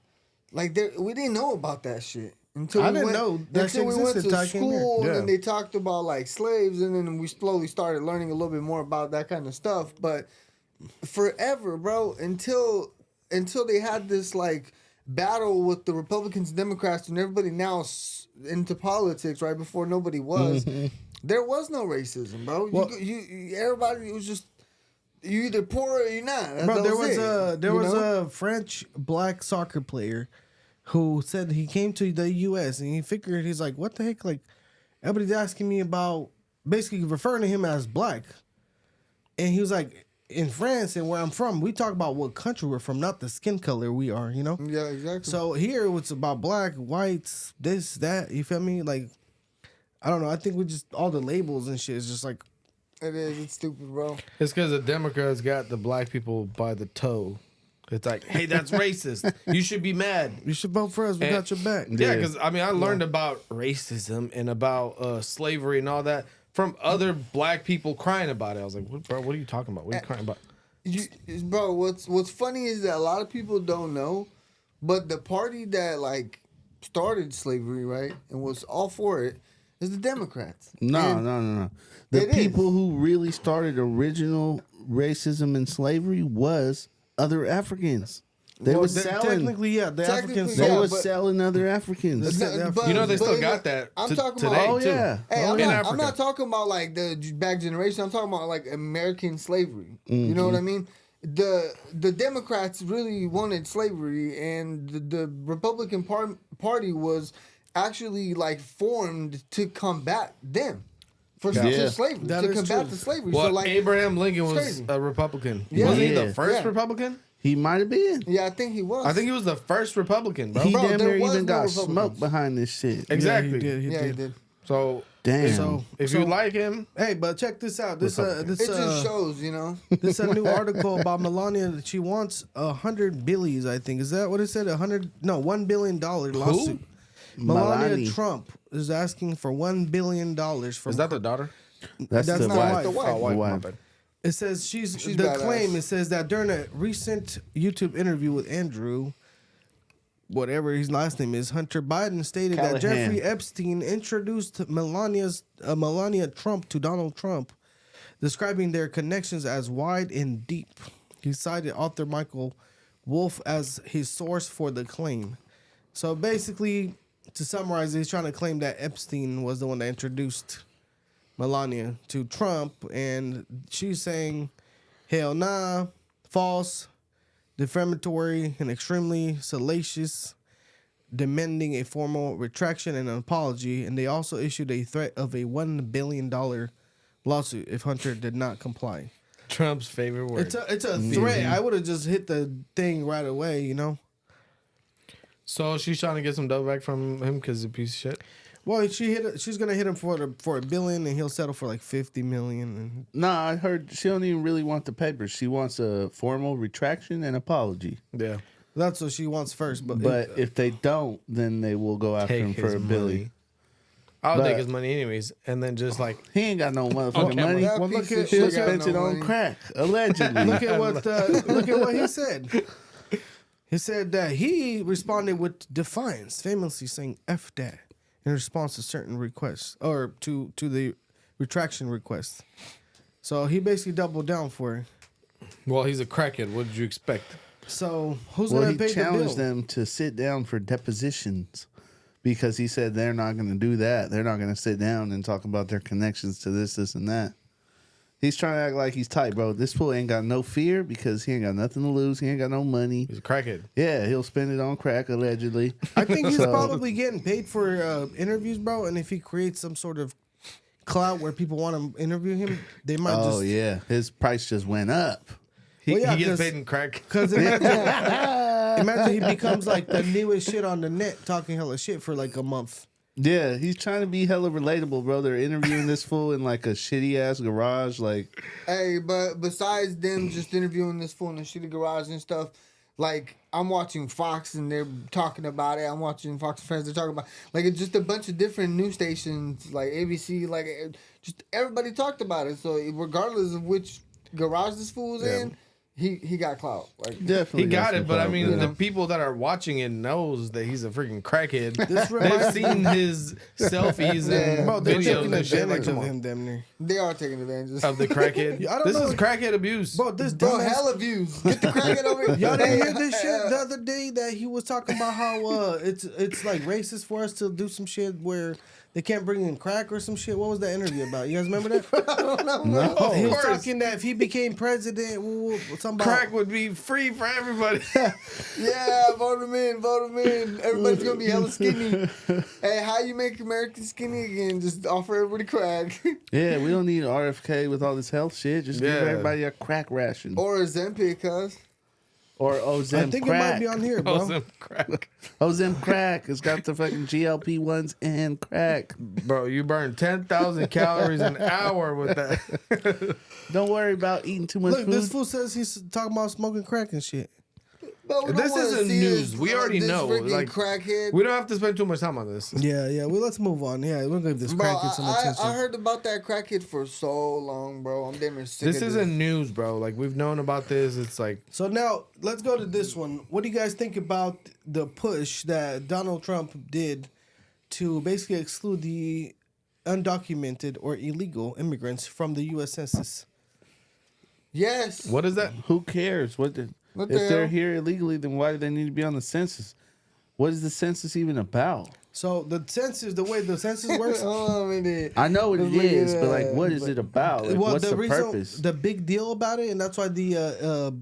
D: like, we didn't know about that shit. Until
A: I
D: we
A: didn't
D: went,
A: know that
D: until
A: shit
D: we went
A: existed
D: to
A: till I came here.
D: school, and
G: Yeah.
D: then they talked about like slaves, and then we slowly started learning a little bit more about that kind of stuff. But forever, bro, until they had this like battle with the Republicans and Democrats and everybody now into politics right before nobody was, there was no racism, bro.
A: Well-
D: you everybody was just you either poor or you're not.
A: Bro, there was
D: it,
A: there
D: you
A: was
D: know?
A: a French black soccer player who said he came to the U.S. and he figured he's like, what the heck? Like, everybody's asking me about basically referring to him as black, and he was like, in France and where I'm from, we talk about what country we're from, not the skin color we are. You know?
D: Yeah, exactly.
A: So here it's about black, whites, this, that. You feel me? Like, I don't know. I think we just all the labels and shit is just like.
D: It's stupid, bro.
B: It's because the Democrats got the black people by the toe. It's like, hey, that's racist. You should be mad.
A: You should vote for us. We
B: And-
A: got your back.
B: Yeah, because I mean, I learned about racism and about slavery and all that from other black people crying about it. I was like, bro, what are you talking about? What are you crying about?
D: Bro, what's funny is that a lot of people don't know, but the party that like started slavery, right, and was all for it, is the Democrats.
C: No. The
D: It is.
C: people who really started original racism and slavery was other Africans. They
A: Well,
C: were
A: they-
C: selling.
A: technically, yeah, the
D: Technically,
A: Africans.
C: They
D: yeah,
C: were
D: but-
C: selling other Africans.
B: You know, they still
D: but
B: got that
D: I'm
B: to-
D: talking
B: today,
D: about.
C: Oh
B: too.
C: yeah.
D: Hey,
B: In
D: I'm
B: Africa.
D: not talking about like the back generation. I'm talking about like American slavery. You know what I mean? The Democrats really wanted slavery, and the Republican Party was actually like formed to combat them for
C: Yeah.
D: to slavery,
A: That
D: to
A: is
D: combat
A: true.
D: the slavery.
B: Well,
D: so like
B: Abraham Lincoln
D: it's
B: was
D: crazy.
B: a Republican.
D: Yeah.
B: Wasn't he
C: Yeah.
B: the first
D: Yeah.
B: Republican?
C: He might have been.
D: Yeah, I think he was.
B: I think he was the first Republican, bro.
C: He
D: Bro,
C: damn
D: there
C: near
D: was
C: even
D: no
C: got
D: Republicans.
C: smoked behind this shit.
B: Exactly.
A: Yeah, he did. He
D: Yeah, he
A: did.
D: did.
B: So
C: Damn.
A: So,
B: if you like him,
A: hey, but check this out. This
D: It just shows, you know.
A: this a new article about Melania that she wants 100 billions. I think is that what it said? $1 billion lawsuit. Melania
C: Melania.
A: Trump is asking for $1 billion from.
B: is that the daughter?
C: That's
A: That's
C: the
A: not
C: wife.
A: the
D: wife.
B: Oh,
C: The
B: my
C: wife.
B: bad.
A: It says she's
D: She's
A: the
D: badass.
A: claim. It says that during a recent YouTube interview with Andrew, whatever his last name is, Hunter Biden stated that
C: Callahan.
A: Jeffrey Epstein introduced Melania Trump to Donald Trump, describing their connections as wide and deep. He cited author Michael Wolff as his source for the claim. So basically, to summarize, he's trying to claim that Epstein was the one that introduced Melania to Trump, and she's saying, hell nah, false, defamatory, and extremely salacious, demanding a formal retraction and an apology. And they also issued a threat of a $1 billion lawsuit if Hunter did not comply.
B: Trump's favorite word.
A: It's a threat. I would have just hit the thing right away, you know?
B: So she's trying to get some dough back from him because he's a piece of shit.
A: Well, she's gonna hit him for $1 billion, and he'll settle for like $50 million.
C: Nah, I heard she don't even really want the papers. She wants a formal retraction and apology.
B: Yeah.
A: That's what she wants first. But
C: If they don't, then they will go after him
B: Take
C: for
B: his
C: $1 billion.
B: money. I'll
C: But-
B: take his money anyways, and then just like
C: He ain't got no motherfucking
B: Okay,
C: money.
D: That
A: Well,
D: piece
A: look
D: of
A: at-
C: He'll
D: shit got
C: spend
D: no
C: it on
D: money.
C: crack, allegedly.
A: look at what he said. He said that he responded with defiance, famously saying "F that" in response to certain requests or to the retraction request. So he basically doubled down for it.
B: well, he's a crackhead. What did you expect?
A: So who's
C: Well,
A: gonna
C: he
A: pay the
C: challenged
A: bill?
C: them to sit down for depositions because he said they're not going to do that. They're not going to sit down and talk about their connections to this, and that. He's trying to act like he's tight, bro. This fool ain't got no fear because he ain't got nothing to lose. He ain't got no money.
B: He's a crackhead.
C: Yeah, he'll spend it on crack, allegedly.
A: I think he's
C: So-
A: probably getting paid for interviews, bro. And if he creates some sort of clout where people want to interview him, they might
C: Oh,
A: just
C: yeah. His price just went up.
B: He,
A: Well, yeah,
B: he gets
A: 'cause-
B: paid in crack.
A: Because imagine he becomes like the newest shit on the net, talking hella shit for like a month.
C: Yeah, he's trying to be hella relatable, bro. They're interviewing this fool in like a shitty ass garage. Like,
D: Hey, but besides them just interviewing this fool in the shitty garage and stuff, like I'm watching Fox and they're talking about it. I'm watching Fox and Friends. They're talking about like it's just a bunch of different news stations, like ABC, like just everybody talked about it. So regardless of which garage this fool was in, he got clout. Like
C: Definitely.
B: He got
C: some
B: it, but I
C: clout,
B: mean,
C: man.
B: the people that are watching it knows that he's a freaking crackhead.
A: This
B: They've
A: reminds
B: seen his selfies and
A: Bro, they're
B: videos
A: taking
B: and shit. Like,
A: advantage
B: come
A: of
B: on.
A: him, damn near.
D: they are taking advantage.
B: Of the crackhead.
A: I don't
B: This
A: know.
B: is crackhead abuse.
A: Bro, this
D: Bro,
A: dumbass.
D: hella views. Get the crackhead over here.
A: Y'all didn't
D: Hey,
A: hear this shit the other day that he was talking about how it's like racist for us to do some shit where they can't bring in crack or some shit. What was that interview about? You guys remember that?
B: Of
A: He was
B: course.
A: talking that if he became president, somebody
B: Crack would be free for everybody.
D: Yeah, vote him in, vote him in. Everybody's gonna be hella skinny. Hey, how you make America skinny again? Just offer everybody crack.
C: Yeah, we don't need RFK with all this health shit. Just give
B: Yeah.
C: everybody a crack ration.
D: Or a Ozempic, cuz.
C: Or Ozem
A: I think
C: crack.
A: it might be on here, bro.
B: Awesome crack.
C: Ozem crack. It's got the fucking GLP-1s and crack.
B: Bro, you burn 10,000 calories an hour with that.
C: Don't worry about eating too much
A: Look,
C: food.
A: this fool says he's talking about smoking crack and shit.
D: But we don't
B: This
D: wanna
B: isn't
D: see
B: news. We already
D: this
B: know,
D: freaking
B: like,
D: crackhead.
B: We don't have to spend too much time on this.
A: Yeah. Well, let's move on. Yeah, we're gonna give this
D: Bro,
A: crackhead some attention.
D: I heard about that crackhead for so long, bro. I'm damn near sick
B: This
D: of
B: isn't news, bro. Like, we've known about this. It's like,
A: So now let's go to this one. What do you guys think about the push that Donald Trump did to basically exclude the undocumented or illegal immigrants from the U.S. Census?
D: Yes.
B: what is that?
C: Who cares?
D: What the
C: if they're
D: hell?
C: here illegally, then why do they need to be on the census? What is the census even about?
A: So the census, the way the census works,
D: Hold on a minute.
C: I know what it
D: Let's look
C: is,
D: at
C: but like,
D: that.
C: what is it about? Like,
A: well,
C: what's the
A: reason,
C: purpose?
A: the big deal about it, and that's why the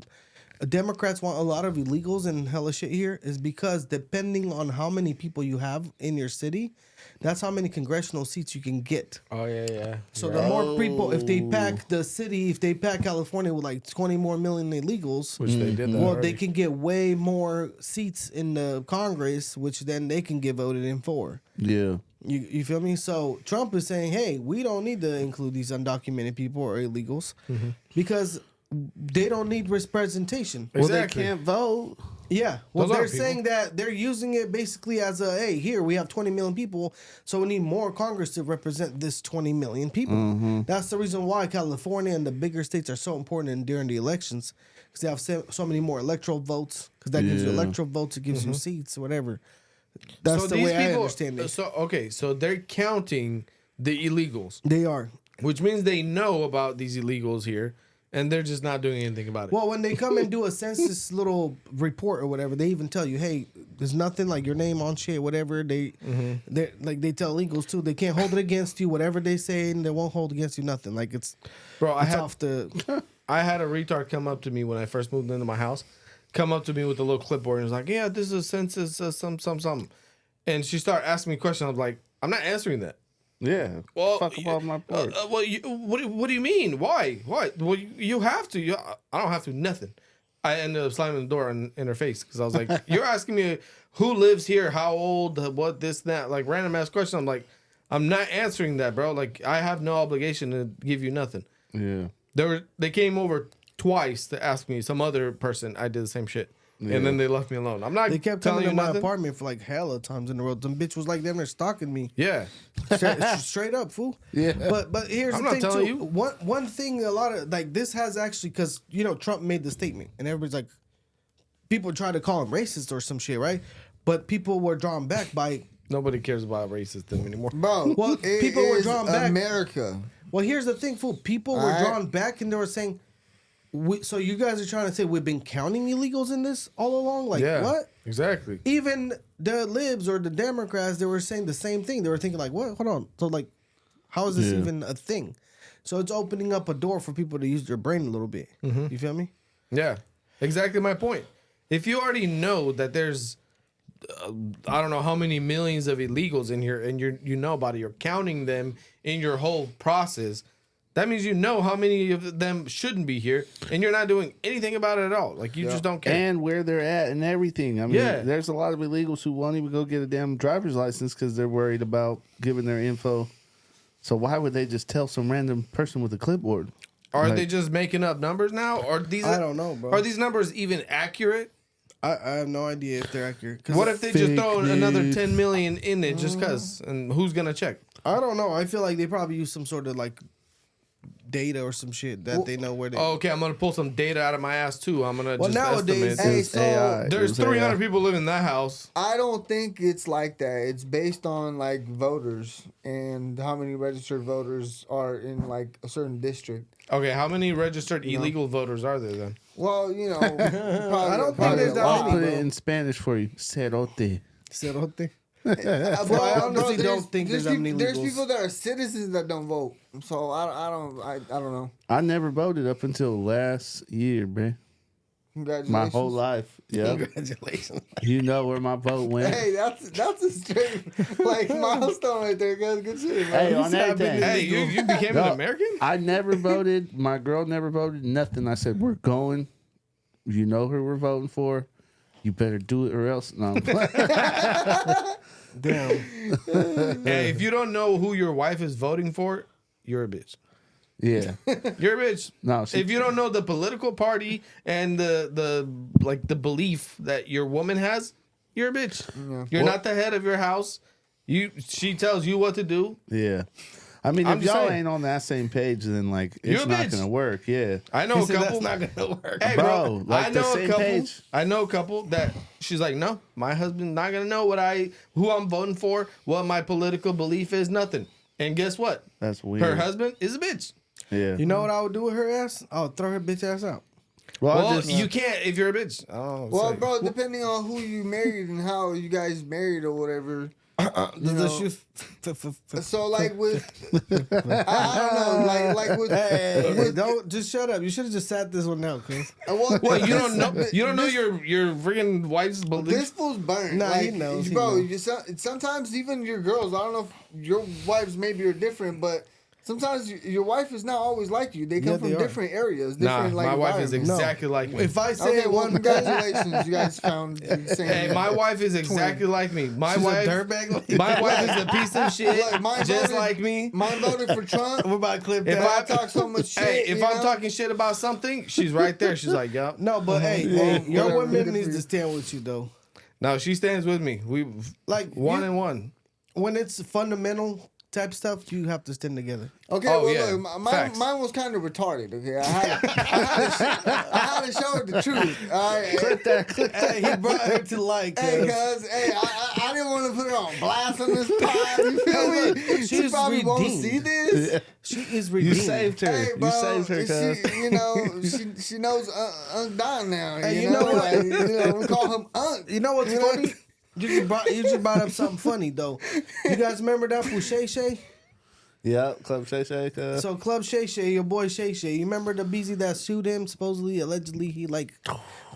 A: Democrats want a lot of illegals and hella shit here, is because depending on how many people you have in your city, that's how many congressional seats you can get.
B: Oh, yeah.
A: So the more people, if they pack the city, if they pack California with like 20 more million illegals,
B: Which they did that
A: well,
B: already.
A: they can get way more seats in the Congress, which then they can get voted in for.
C: Yeah.
A: You feel me? So Trump is saying, hey, we don't need to include these undocumented people or illegals because they don't need representation.
C: Well,
B: Exactly.
C: they can't vote.
A: Yeah. Well,
B: Those
A: they're
B: aren't people.
A: saying that they're using it basically as a, hey, here we have 20 million people, so we need more Congress to represent this 20 million people. That's the reason why California and the bigger states are so important during the elections, because they have so many more electoral votes, because that gives you
C: Yeah.
A: electoral votes, it gives you seats, whatever. That's the
B: these
A: way I understand it.
B: So they're counting the illegals,
A: They are.
B: which means they know about these illegals here, and they're just not doing anything about it.
A: Well, when they come and do a census little report or whatever, they even tell you, hey, there's nothing like your name on shit, whatever. They tell illegals too, they can't hold it against you, whatever they say, and they won't hold against you nothing. Like it's
B: Bro,
A: it's off the.
B: I had a retard come up to me when I first moved into my house, come up to me with a little clipboard and was like, yeah, this is a census, some. And she started asking me questions. I was like, I'm not answering that.
C: Yeah.
B: Well,
C: fuck up off my porch.
B: What do you mean? Why? Well, you have to. I don't have to. Nothing. I ended up slamming the door in her face because I was like, "You're asking me who lives here, how old, what, this, that, like random ass question." I'm like, "I'm not answering that, bro. Like, I have no obligation to give you nothing."
C: Yeah.
B: They came over twice to ask me. Some other person, I did the same shit, and then they left me alone. I'm not.
A: They kept
B: telling
A: coming
B: you
A: to my
B: nothing.
A: apartment for like hella times in the road. Some bitch was like, they're stalking me.
B: Yeah.
A: Straight up, fool.
C: Yeah.
A: But here's
B: I'm
A: the
B: not
A: thing
B: telling
A: too.
B: you.
A: One thing, a lot of like this has actually, because Trump made the statement, and everybody's like, people try to call him racist or some shit, right? But people were drawn back by.
B: Nobody cares about racism anymore.
D: Bro,
A: Well,
D: it
A: people were
D: is
A: drawn back.
D: America.
A: Well, here's the thing, fool. People were
D: Alright.
A: drawn back, and they were saying, so you guys are trying to say we've been counting illegals in this all along? Like
B: Yeah.
A: what?
B: Exactly.
A: Even the libs or the Democrats, they were saying the same thing. They were thinking like, what? Hold on. So like, how is this
C: Yeah.
A: even a thing? So it's opening up a door for people to use their brain a little bit. You feel me?
B: Yeah, exactly my point. If you already know that there's, I don't know how many millions of illegals in here, and you know about it, you're counting them in your whole process. That means you know how many of them shouldn't be here, and you're not doing anything about it at all. Like you just don't care.
C: And where they're at and everything. I mean,
B: Yeah.
C: there's a lot of illegals who won't even go get a damn driver's license because they're worried about giving their info. So why would they just tell some random person with a clipboard?
B: Are
C: Like-
B: they just making up numbers now? Or these?
A: I don't know, bro.
B: Are these numbers even accurate?
A: I have no idea if they're accurate. 'Cause
B: What if they just
C: Fake
B: throw another
C: news.
B: 10 million in it just cause? And who's gonna check?
A: I don't know. I feel like they probably use some sort of like data or some shit that they know where they.
B: Oh, okay, I'm gonna pull some data out of my ass too. I'm gonna
A: Well,
B: just
A: nowadays-
B: estimate.
D: Hey,
C: It's
D: so
C: AI. It
B: There's
C: was
B: 300
C: AI.
B: people living in that house.
D: I don't think it's like that. It's based on like voters and how many registered voters are in like a certain district.
B: Okay, how many registered illegal voters are there then?
D: Well, you know, probably,
A: I don't think
D: probably
A: there's
D: a
A: that
C: I'll
D: lot.
A: many,
C: put it
A: bro.
C: in Spanish for you. Cerote.
A: Cerote.
D: Well,
A: Bro, I honestly
D: there's-
A: don't think there's that many
D: There's
A: illegals.
D: people that are citizens that don't vote. So I don't know.
C: I never voted up until last year, man.
D: Congratulations.
C: My whole life. Yeah.
A: Congratulations.
C: You know where my vote went.
D: Hey, that's a straight like milestone right there, guys. Good shit,
C: Hey,
D: man.
C: on everything.
B: Hey, you became
C: No.
B: an American?
C: I never voted. My girl never voted. Nothing. I said, we're going. You know who we're voting for. You better do it or else. No, I'm playing.
A: Damn.
B: Hey, if you don't know who your wife is voting for, you're a bitch.
C: Yeah.
B: You're a bitch.
C: No, she-
B: If you don't know the political party and the belief that your woman has, you're a bitch. You're not the head of your house. She tells you what to do.
C: Yeah. I mean,
B: I'm
C: if
B: just
C: y'all
B: saying.
C: ain't on that same page, then like
B: You're
C: it's
B: a
C: not
B: bitch.
C: gonna work. Yeah.
B: I know a
A: That's
B: couple.
A: not gonna work.
B: Hey,
C: Bro, like
B: I
C: the
B: know a
C: same
B: couple.
C: page.
B: I know a couple that she's like, no, my husband's not gonna know who I'm voting for, what my political belief is, nothing. And guess what?
C: That's weird.
B: Her husband is a bitch.
C: Yeah.
A: You know what I would do with her ass? I would throw her bitch ass out.
B: Well, you can't if you're a bitch. Oh,
D: Well,
B: say.
D: bro, depending on who you married and how you guys married or whatever. You know, so like with, I don't know, like with,
A: Hey, don't just shut up. You should have just sat this one out, Chris.
B: What you don't know? You don't know your freaking wife's
D: This
B: belief.
D: fool's burnt.
A: Nah,
D: like,
A: he knows, he
D: bro.
A: knows.
D: Sometimes even your girls. I don't know if your wives maybe are different, but sometimes your wife is not always like you. They come
A: Yeah,
D: from
A: they are.
D: different areas.
B: Nah,
D: Different, like,
B: my wife is
D: environments.
B: exactly like me.
A: If I say
D: Okay, well,
A: one,
D: congratulations, you guys found the same.
B: Hey, my wife is exactly like me. My
A: she's
B: wife,
A: a dirtbag.
B: my wife is a piece of shit,
D: Look, mine
B: just
D: voted-
B: like me.
D: Mine voted for Trump.
A: We're about to clip
B: If
A: that.
D: I talk so much shit.
B: Hey, if
D: you
B: I'm
D: know?
B: talking shit about something, she's right there. She's like, yup.
A: No, but hey,
D: Yeah.
A: your
D: Whatever,
A: woman
D: good
A: needs
D: for
A: to
D: you.
A: stand with you though.
B: No, she stands with me. We
A: Like
B: one
A: you-
B: and one.
A: When it's fundamental type stuff, you have to stand together.
D: Okay,
B: Oh,
D: well,
B: yeah.
D: look,
B: Facts.
D: mine was kind of retarded. Okay, I had to show her the truth. All right,
C: Clip that. Clip that.
A: Hey, he brought her to light.
D: hey,
A: cuz.
D: cuz, hey, I didn't want to put her on blast on this pod. You feel me? She
A: She's
D: probably won't
A: redeemed.
D: see this.
A: She is
C: You
A: redeemed.
C: saved her.
D: Hey,
C: You
D: bro,
C: saved her, cuz.
D: she, you know, she knows Undyne now.
A: Hey,
D: you know what? We call him Unk.
A: You know what's funny? You just brought up something funny though. You guys remember that fool Shay Shay?
C: Yeah, Club Shay Shay, cuz.
A: So Club Shay Shay, your boy Shay Shay. You remember the BZ that sued him? Supposedly, allegedly, he like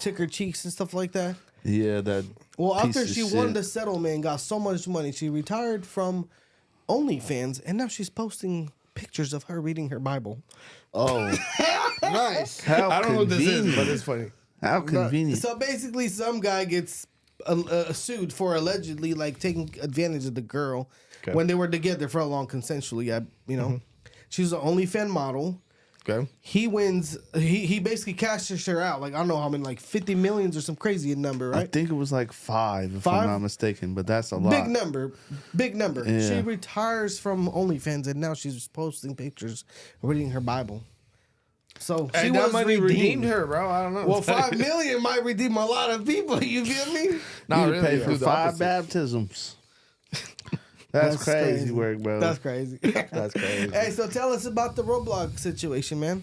A: took her cheeks and stuff like that.
C: Yeah, that.
A: Well,
C: piece
A: after
C: of
A: she
C: shit.
A: won the settlement, and got so much money, she retired from OnlyFans, and now she's posting pictures of her reading her Bible.
C: Oh,
D: Nice.
C: how
B: I don't know what this is,
C: convenient.
B: but it's funny.
C: How convenient.
A: So basically, some guy gets sued for allegedly like taking advantage of the girl when they were together for a long consensually. She's an OnlyFans model.
B: Okay.
A: He wins. He basically cashes her out. Like I don't know how many, like 50 millions or some crazy number,
C: I
A: right?
C: think it was like 5, if
A: 5?
C: I'm not mistaken, but that's a lot.
A: Big number, big number.
C: Yeah.
A: She retires from OnlyFans and now she's posting pictures, reading her Bible. So she
B: And that
A: was
B: money
A: redeemed.
B: redeemed her, bro. I don't know.
A: Well, 5 million might redeem a lot of people. You feel me?
B: Not
C: You
B: really.
C: pay for
B: do the
C: 5
B: opposite.
C: baptisms. That's crazy work, bro.
A: That's crazy.
B: That's crazy.
A: Hey, so tell us about the Roblox situation, man.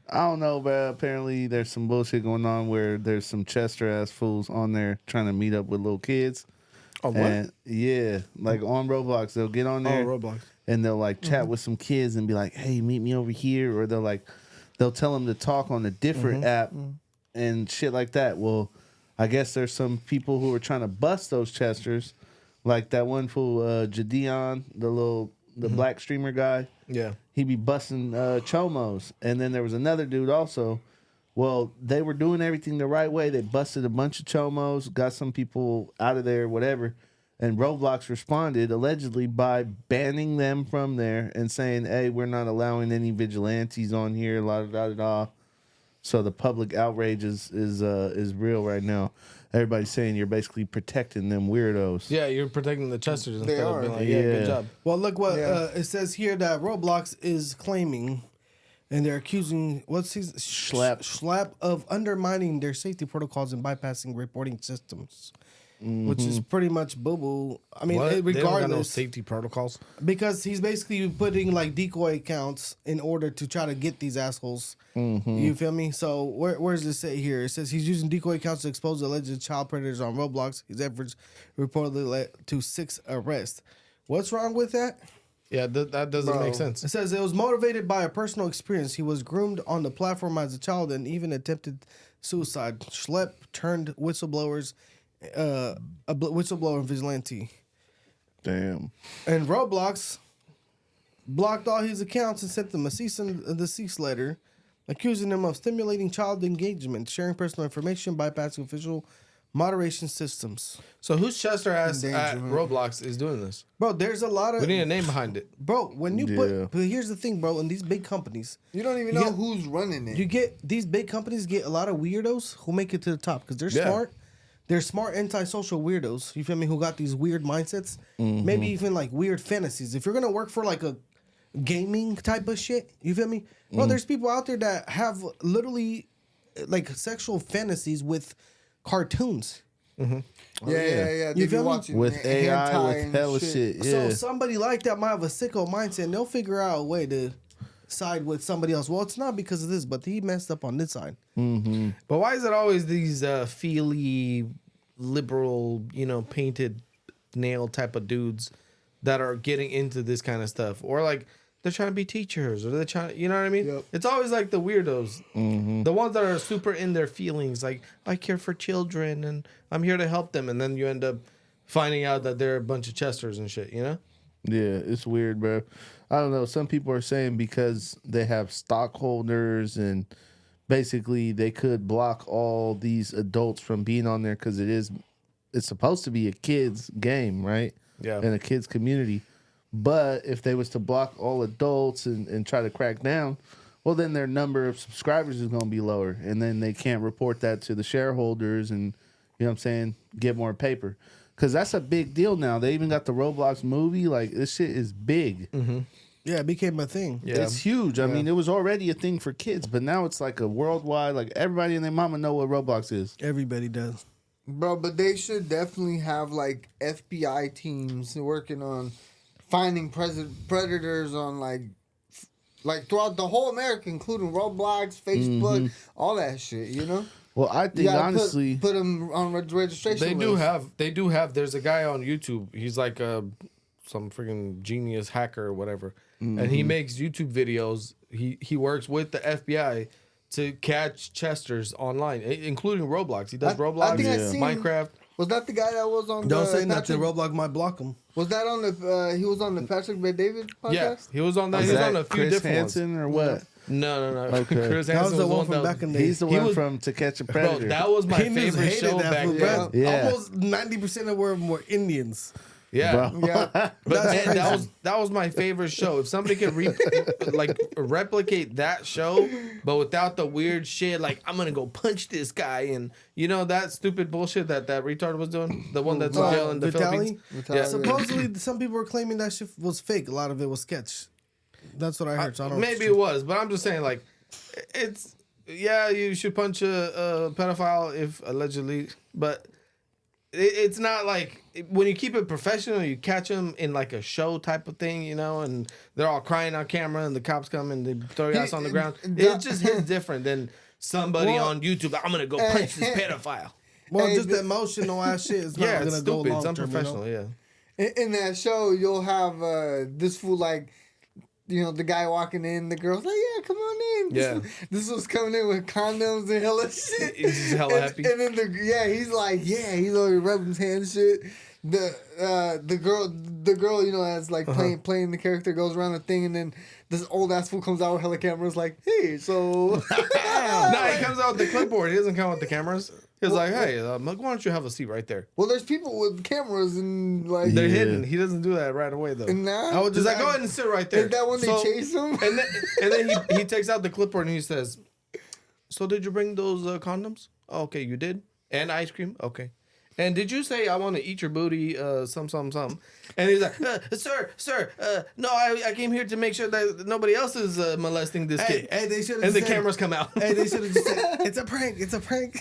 C: I don't know, bro. Apparently, there's some bullshit going on where there's some Chester ass fools on there trying to meet up with little kids.
B: Oh, what?
C: And yeah, like on Roblox, they'll get on there
B: Roblox.
C: and they'll like chat with some kids and be like, "Hey, meet me over here," or they'll tell them to talk on a different app and shit like that. Well, I guess there's some people who are trying to bust those Chesters, like that one fool, Jadeon, the black streamer guy.
B: Yeah.
C: He be busting chomos. And then there was another dude also. Well, they were doing everything the right way. They busted a bunch of chomos, got some people out of there, whatever. And Roblox responded allegedly by banning them from there and saying, "Hey, we're not allowing any vigilantes on here." La da da da. So the public outrage is real right now. Everybody's saying you're basically protecting them weirdos.
B: Yeah, you're protecting the Chesters instead
D: are.
B: of being like, yeah, good
C: Yeah.
B: job.
A: Well, look what
D: Yeah.
A: it says here that Roblox is claiming and they're accusing Schlep of undermining their safety protocols and bypassing reporting systems, which is pretty much boo boo. I mean,
B: What? They don't got no
A: regardless,
B: safety protocols.
A: because he's basically putting like decoy accounts in order to try to get these assholes. You feel me? So where does this say here? It says he's using decoy accounts to expose alleged child predators on Roblox. His efforts reportedly led to 6 arrests. What's wrong with that?
B: Yeah, that doesn't make sense.
A: It says it was motivated by a personal experience. He was groomed on the platform as a child and even attempted suicide. Schlep turned a whistleblower and vigilante.
C: Damn.
A: And Roblox blocked all his accounts and sent them a cease and desist letter, accusing him of stimulating child engagement, sharing personal information, bypassing official moderation systems.
B: So who's Chester ass at
D: Endangerment.
B: Roblox is doing this?
A: Bro, there's a lot of...
B: We need a name behind it.
A: Bro, when you
C: Yeah.
A: but here's the thing, bro, in these big companies,
D: You don't even
A: You
D: know
A: get-
D: who's running it.
A: you get these big companies get a lot of weirdos who make it to the top because they're
B: Yeah.
A: smart. They're smart antisocial weirdos. You feel me? Who got these weird mindsets, maybe even like weird fantasies. If you're gonna work for like a gaming type of shit, you feel me? Well, there's people out there that have literally like sexual fantasies with cartoons.
D: yeah. They
A: You
D: be
A: feel me?
D: watching
C: With
D: hentai
C: AI, with
D: and
C: hella shit. Yeah.
A: So somebody like that might have a sicko mindset, and they'll figure out a way to side with somebody else. Well, it's not because of this, but he messed up on this side.
B: But why is it always these feely, liberal, painted nail type of dudes that are getting into this kind of stuff? Or like they're trying to be teachers, or they're trying, you know what I mean?
D: Yep.
B: It's always like the weirdos, the ones that are super in their feelings, like I care for children and I'm here to help them, and then you end up finding out that they're a bunch of Chesters and shit,
C: Yeah, it's weird, bro. I don't know. Some people are saying because they have stockholders and basically they could block all these adults from being on there because it's supposed to be a kids game, right?
B: Yeah.
C: In a kids community. But if they was to block all adults and try to crack down, well, then their number of subscribers is going to be lower. And then they can't report that to the shareholders and, you know what I'm saying, get more paper. Because that's a big deal now. They even got the Roblox movie. Like, this shit is big.
A: Yeah, it became a thing.
B: Yeah.
C: It's huge. I mean, it was already a thing for kids, but now it's like a worldwide, like everybody and their mama know what Roblox is.
A: Everybody does.
D: Bro, but they should definitely have like FBI teams working on finding predators on like throughout the whole America, including Roblox, Facebook, all that shit. You know,
C: Well, I
D: you
C: think
D: gotta
C: honestly,
D: put them on registration.
B: They
D: list.
B: do have. There's a guy on YouTube. He's like some freaking genius hacker or whatever, and he makes YouTube videos. He works with the FBI to catch Chesters online, including Roblox. He does
D: I
B: Roblox,
D: think I seen-
B: Minecraft.
D: Was that the guy that was on?
A: Don't
D: the
A: say nothing.
D: Patrick-
A: Roblox might block him.
D: Was that on the? He was on the Patrick Bet David podcast.
B: Yeah, he was on that.
C: is
B: He was on
C: that
B: a few
C: Chris
B: different
C: Hansen or what?
B: ones. No.
C: Okay.
B: Chris
A: That was
B: Hansen
A: the one from
B: that
A: back in the
C: He's the
B: He
C: one
B: was-
C: from To Catch a
B: Bro,
C: Predator.
B: that was my
A: He just
B: favorite
A: hated
B: show
A: that
B: back
A: fool,
B: then.
A: bro.
C: Yeah.
A: Almost 90% of them were Indians.
B: Yeah.
C: Bro.
D: Yeah,
B: But
A: That's
B: man,
A: crazy.
B: that was my favorite show. If somebody could replicate that show, but without the weird shit, like I'm gonna go punch this guy, and that stupid bullshit that retard was doing, the one that's in jail in the
A: Vitaly?
B: Philippines.
D: Yeah.
A: Supposedly, some people were claiming that shit was fake. A lot of it was sketch. That's what I heard. So I don't know if
B: Maybe
A: it's
B: it was, but I'm just saying, like, you should punch a pedophile if allegedly, but it's not like when you keep it professional, you catch them in like a show type of thing, and they're all crying on camera, and the cops come and they throw your ass on the ground. It just hits different than somebody
D: Well,
B: on YouTube. I'm gonna go punch this pedophile.
A: well,
D: Hey,
A: just the emotional ass shit is not
B: Yeah,
A: gonna
B: it's
A: go
B: stupid.
A: long
B: It's
A: term.
B: unprofessional. Yeah.
D: in that show, you'll have this fool like. The guy walking in, the girl's like, "Yeah, come on in."
B: Yeah.
D: This was coming in with condoms and hella shit.
B: He's just hella happy.
D: And then he's like, he's already rubbing his hands and shit. The girl, as like playing the character goes around the thing, and then this old ass fool comes out with hella cameras, like, "Hey, so."
B: No, he comes out with the clipboard. He doesn't come with the cameras. He's like, "Hey, why don't you have a seat right there?"
D: Well, there's people with cameras and like.
B: They're
C: Yeah.
B: hidden. He doesn't do that right away though.
D: Nah,
A: I would
B: Just like, go ahead and sit right there.
D: Is that when they chase him?
B: And then he takes out the clipboard and he says, "So did you bring those condoms? Oh, okay, you did. And ice cream. Okay." And did you say I want to eat your booty? Something. And he's like, sir, no, I came here to make sure that nobody else is molesting this kid.
A: Hey, they should have.
B: And the cameras come out.
A: Hey, they should have just said, "It's a prank. It's a prank."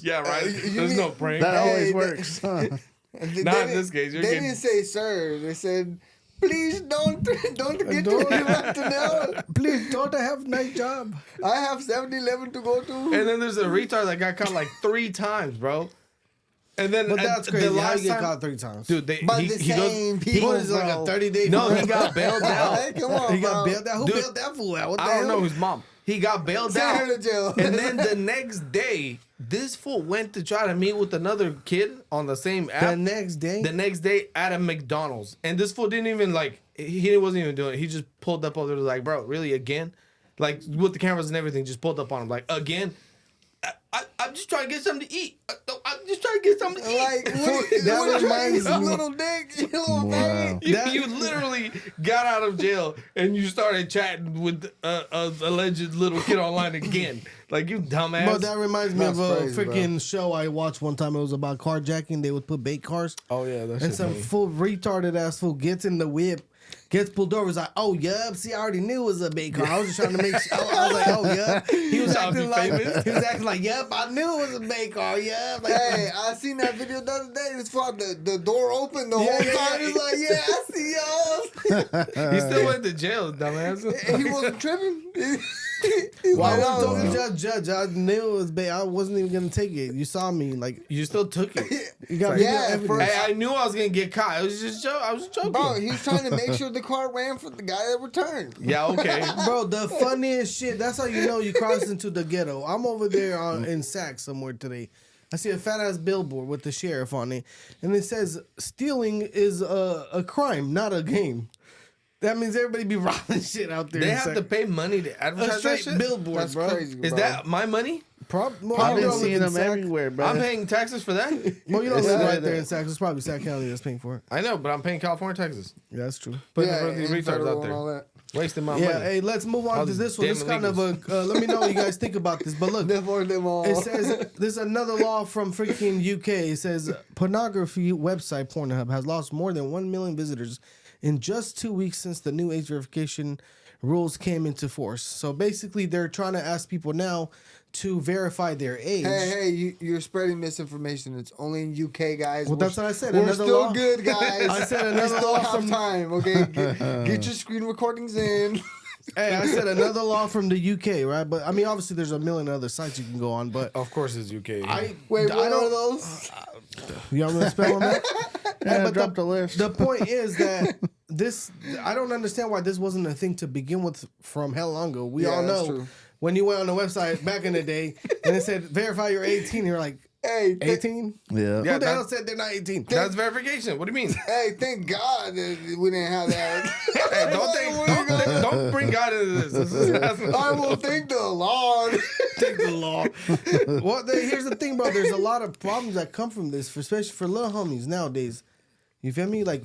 B: Yeah, right. There's no prank.
C: That always works. Huh?
B: Not in this case.
D: They didn't say sir. They said, please don't get to me right now.
A: Please don't have a nice job.
D: I have 7-Eleven to go to.
B: And then there's a retard that got caught like 3 times, bro. And then
A: But that's crazy.
B: The
A: How you
B: last
A: get
B: time,
A: caught 3 times?
B: dude,
D: By the same people,
A: What is it, like a 30-day?
B: No, he got bailed out.
D: Hey, come on,
A: He got
D: bro.
A: bailed out. Who
B: Dude,
A: bailed that fool out? What the
B: I don't
A: hell?
B: know his mom. He got bailed
D: Send
B: out.
D: her to jail.
B: And then the next day, this fool went to try to meet with another kid on the same app.
A: The next day.
B: The next day at a McDonald's. And this fool didn't even he wasn't even doing it. He just pulled up over there like, bro, really again? Like with the cameras and everything, just pulled up on him like, again? I'm just trying to get something to eat. I'm just trying to get something to eat.
D: Like,
A: That
D: what
A: reminds
D: you
A: me-
D: little dick, you little
C: Wow.
D: baby.
B: You literally got out of jail and you started chatting with a alleged little kid online again. Like, you dumbass.
A: But that reminds me
D: That's
A: of a
D: crazy, bro.
A: freaking show I watched one time. It was about carjacking. They would put bait cars.
B: Oh, yeah. That's
A: And some full retarded ass fool gets in the whip, gets pulled over. He's like, "Oh, yup. See, I already knew it was a bait car. I was just trying to make sure." I was like, "Oh, yup." He was
B: Trying to
A: acting
B: be
A: like
B: famous.
A: he was acting like, "Yup, I knew it was a bait car. Yup." Like,
D: Hey, I seen that video the other day. It's for the door open the whole time. He's like, yeah, I see y'all.
B: He still went to jail, dumbass.
D: And he wasn't tripping.
A: Why
D: Like,
A: was
D: oh,
A: told judge? I knew it was bait. I wasn't even gonna take it. You saw me. Like,
B: You still took it.
A: you got
D: Yeah,
A: video
D: for-
A: evidence.
B: Hey, I knew I was going to get caught. It was just I was joking.
D: Bro, he was trying to make sure the car ran for the guy that returned.
B: Yeah, okay.
A: Bro, the funniest shit. That's how you know you crossed into the ghetto. I'm over there in Sac somewhere today. I see a fat ass billboard with the sheriff on it, and it says stealing is a crime, not a game. That means everybody be robbing shit out there.
B: They
A: in
B: have
A: Sac.
B: to pay money to
A: a
B: advertise that
A: straight
B: shit?
A: billboard,
D: That's
A: bro.
D: crazy, bro.
B: Is that my money?
A: Well,
C: I've
A: you
C: been
A: don't live
C: seeing
A: in
C: them
A: Sac.
C: everywhere, bro.
B: I'm paying taxes for that?
A: Well, you don't
C: It's
A: live
C: right
A: right there
C: there.
A: in Sac. It's probably Sac County that's paying for it.
B: I know, but I'm paying California taxes.
A: Yeah, that's true.
B: Putting
D: Yeah,
B: these
D: and
B: retards
D: federal
B: out
D: and all
B: there.
D: that.
B: Wasting my
A: Yeah,
B: money.
A: hey, let's move on
B: All
A: to
B: these
A: this one.
B: damn
A: This is kind of a. Let me know what you guys think about this. But look,
D: Therefore, them all.
A: it says there's another law from freaking UK. It says pornography website Pornhub has lost more than 1 million visitors in just 2 weeks since the new age verification rules came into force. So basically, they're trying to ask people now to verify their age.
D: Hey, you're spreading misinformation. It's only in UK, guys.
A: Well, that's what I said.
D: We're
A: Another
D: still
A: law.
D: good, guys.
A: I said
D: we
A: another
D: still
A: law
D: have
A: from-
D: time. Okay, get your screen recordings in.
A: Hey, I said another law from the UK, right? But I mean, obviously, there's a million other sites you can go on. But
B: Of course it's UK.
D: Wait,
A: I
D: what
A: don't-
D: are those?
A: you want me to spell them out?
C: Yeah,
A: but
C: drop the list.
A: The point is that I don't understand why this wasn't a thing to begin with from hell long ago. We
D: Yeah,
A: all
D: that's
A: know
D: true.
A: when you went on the website back in the day and it said verify you're 18, you're like,
D: Hey,
A: 18?
C: Yeah.
B: Yeah,
A: Who the hell
B: that-
A: said they're not 18?
B: That's verification. What do you mean?
D: hey, thank God that we didn't have that.
B: Hey, don't bring God into this. This is-
D: I will thank the Lord.
A: Take the law. Well, here's the thing, bro. There's a lot of problems that come from this, especially for little homies nowadays. You feel me? Like,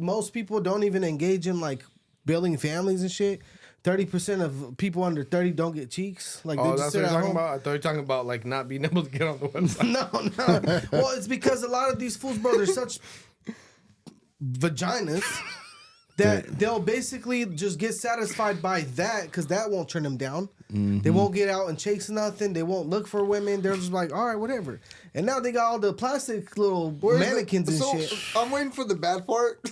A: most people don't even engage in, like, building families and shit. 30% of people under 30 don't get cheeks. Like, they
B: Oh,
A: just
B: that's
A: sit
B: what you're
A: at
B: talking
A: home.
B: about? I thought you were talking about like not being able to get on the website.
A: No. Well, it's because a lot of these fools, bro, they're such vaginas that they'll basically just get satisfied by that because that won't turn them down. They won't get out and chase nothing. They won't look for women. They're just like, all right, whatever. And now they got all the plastic little mannequins and shit.
D: I'm waiting for the bad part.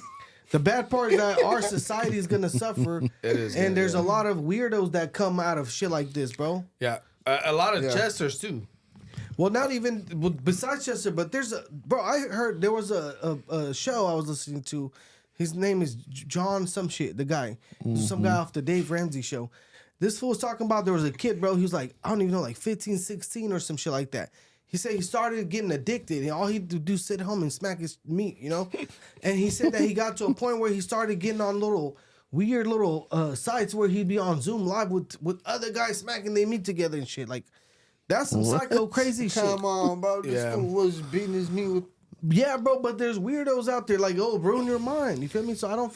A: The bad part is that our society is gonna suffer.
B: It is,
A: and
B: yeah,
A: there's
B: yeah.
A: a lot of weirdos that come out of shit like this, bro.
B: Yeah, a lot of
D: Yeah.
B: Chesters too.
A: Well, not even besides Chester, but there's a bro. I heard there was a show I was listening to. His name is John some shit. The guy, some guy off the Dave Ramsey show. This fool was talking about there was a kid, bro. He was like, I don't even know, like 15, 16 or some shit like that. He said he started getting addicted, and all he'd do sit home and smack his meat, you know. And he said that he got to a point where he started getting on weird little sites where he'd be on Zoom live with other guys smacking their meat together and shit. Like, that's some psycho crazy shit.
D: Come on, bro. This
B: Yeah.
D: fool was beating his meat with.
A: Yeah, bro, but there's weirdos out there like, oh, ruin your mind. You feel me? So I don't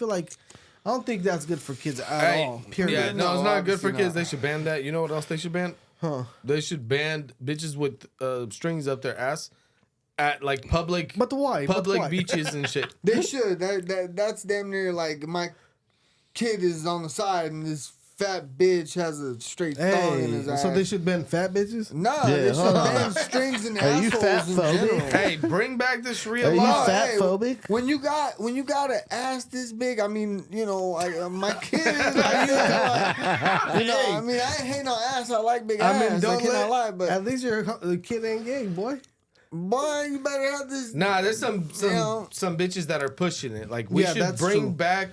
A: think that's good for kids at all. Period.
B: Yeah, no, it's
D: No,
B: not good for
D: obviously
B: kids.
D: not.
B: They should ban that. You know what else they should ban?
A: Huh.
B: They should ban bitches with strings up their ass at like public,
A: But why?
B: public beaches and shit.
D: They should. That's damn near like my kid is on the side and this fat bitch has a straight thong in his ass.
A: So they should ban fat bitches?
D: No,
C: Yeah,
D: they should
C: hold on.
D: ban strings and
C: Are you
D: assholes
C: fat
D: in
C: phobic?
D: general.
B: Hey, bring back the Sharia
C: Are you
B: law.
C: fat phobic?
D: When you got an ass this big, I mean, you know, my kid, I mean, I ain't hate no ass. I like big ass.
A: I mean, don't
D: cannot lie, but
A: at least the kid ain't gay, boy.
D: boy, you better have this.
B: Nah, there's some
D: know.
B: some bitches that are pushing it. Like we
A: Yeah,
B: should
A: that's
B: bring
A: true.
B: back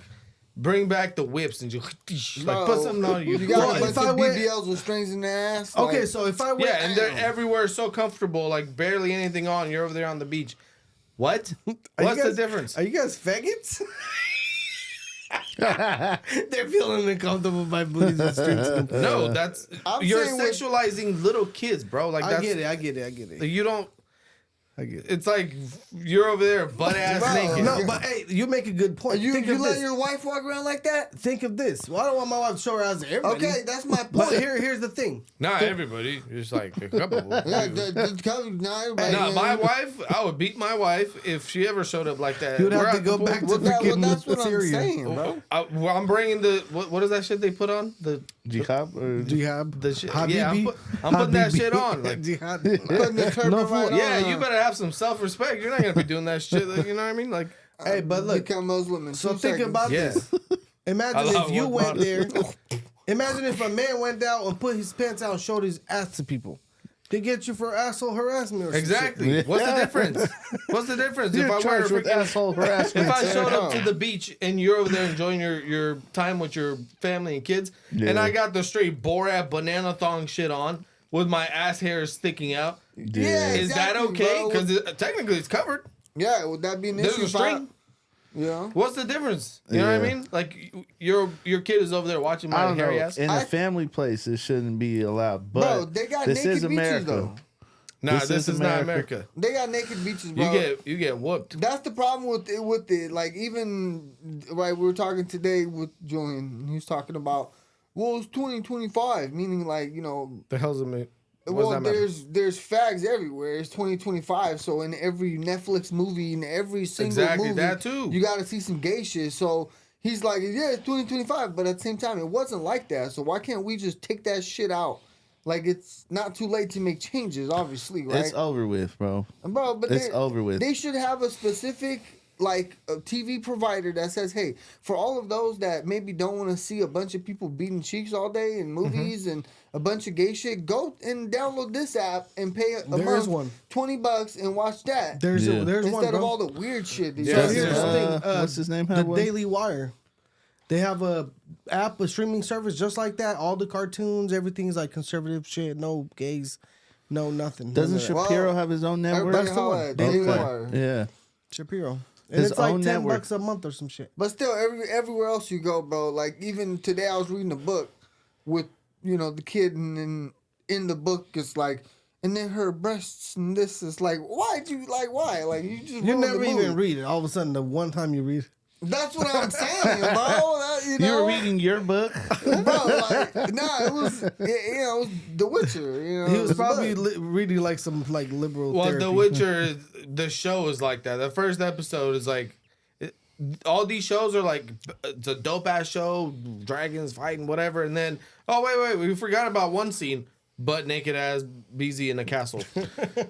B: the whips and just like
D: No,
B: put something on you.
D: You got
A: Well,
D: a
A: if
D: bunch
A: I
D: of
A: went-
D: BBLs with strings in their ass.
A: Okay,
D: like,
A: so if I went,
B: Yeah, and they're everywhere so comfortable, like barely anything on. You're over there on the beach. What? What's the difference?
A: Are you guys faggots? They're feeling uncomfortable by booties and strings.
B: No, that's
D: I'm
B: you're
D: saying with-
B: sexualizing little kids, bro. Like
A: I
B: that's,
A: get it.
B: You don't.
A: I get it.
B: It's like you're over there butt ass
D: Bro,
B: naked.
A: No, but hey, you make a good point.
D: you
A: Think of
D: let
A: this.
D: your wife walk around like that?
A: Think of this. Well, I don't want my wife to show her ass to everybody.
D: Okay, that's my
A: But
D: point.
A: here's the thing.
B: Not everybody. Just like a couple.
D: Yeah, not everybody.
B: No, my wife. I would beat my wife if she ever showed up like that.
A: You'd have
B: We're
A: to
B: at the
A: go
B: pool.
A: back to
D: Well,
A: freaking
D: that's what I'm
A: Syria.
D: saying, bro.
B: Well, I'm bringing the what is that shit they put on the
C: Jihad or
A: Jihad.
B: the shit?
A: Habibi.
B: Yeah, I'm putting that
A: Habibi.
B: shit on. Like,
A: Jihad.
D: Putting the turban
A: No,
D: right on.
B: yeah, you better have some self respect. You're not gonna be doing that shit. Like, you know what I mean? Like,
A: Hey, but look.
D: Become Muslim in
A: So
D: 2
A: think
D: seconds.
A: about
B: yeah.
A: this. Imagine
B: Allah
A: if you
B: Akbar.
A: went there. Imagine if a man went down and put his pants out and showed his ass to people. They get you for asshole harassment or some
B: exactly.
C: Yeah.
B: What's the difference? What's the difference?
C: You're
B: if I
C: charged
B: were
C: with
B: freaking,
C: asshole harassment.
B: if I showed up to the beach and you're over there enjoying your time with your family and kids, and I got the straight Borat banana thong shit on with my ass hairs sticking out,
D: Yeah,
B: is that
D: exactly,
B: okay?
D: bro.
B: Because technically it's covered.
D: Yeah, would that be an
B: There's
D: issue?
B: a string.
D: Yeah.
B: What's the difference? You know what I
C: Yeah.
B: mean? Like your kid is over there watching
C: I
B: my
C: don't
B: hairy
C: know.
B: ass.
C: In a family place, it shouldn't be allowed. But
D: Bro, they got
C: this
D: naked
C: is
D: beaches
C: America.
D: though.
B: Nah,
C: this
B: this
C: is
B: is not
C: America.
B: America.
D: They got naked beaches, bro.
B: You get whooped.
D: That's the problem with it. With it, like even right, we were talking today with Julian. And he was talking about, well, it's 2025, meaning like
B: The hell's it mean?
D: well, there's fags everywhere. It's 2025, so in every Netflix movie, in every single
B: Exactly,
D: movie,
B: that too.
D: you got to see some gay shit. So he's like, yeah, it's 2025, but at the same time, it wasn't like that. So why can't we just take that shit out? Like it's not too late to make changes, obviously, right?
C: It's over with, bro.
D: Bro, but
C: It's over with.
D: They should have a specific like a TV provider that says, hey, for all of those that maybe don't want to see a bunch of people beating cheeks all day in movies and a bunch of gay shit, go and download this app and pay a
A: There is
D: month
A: one.
D: $20 and watch that.
A: There's
C: Yeah.
A: there's one,
D: Instead of
A: bro.
D: all the weird shit. That
B: Yeah,
A: So
D: you
A: here's
D: see.
A: the thing.
C: What's his name?
A: The
C: Had one?
A: Daily Wire. They have a app, a streaming service just like that. All the cartoons, everything's like conservative shit. No gays, no nothing.
C: Doesn't
A: None of that.
C: Shapiro have his own network?
D: Everybody
A: That's the
D: holla
A: one.
D: at
A: Daily
D: Daily
A: Wire.
D: Wire.
C: Yeah.
A: Shapiro. And
C: His
A: it's like
C: own
A: $10
C: network.
A: a month or some shit.
D: But still, everywhere else you go, bro. Like even today, I was reading a book with the kid, and then in the book it's like, and then her breasts, and this is like, why? Like you just
A: You
D: ruined the
A: never
D: movie.
A: even read it. All of a sudden, the one time you read it.
D: That's what I'm saying, bro. That,
C: You were reading your book?
D: bro. Like, nah, it was it was The Witcher.
A: He
D: it
A: was
D: a
A: probably
D: book.
A: reading like some like liberal
B: Well,
A: therapy.
B: The Witcher, the show is like that. The first episode is like, all these shows are like, it's a dope ass show, dragons fighting, whatever. And then, oh, wait, we forgot about one scene. Butt naked ass BZ in a castle.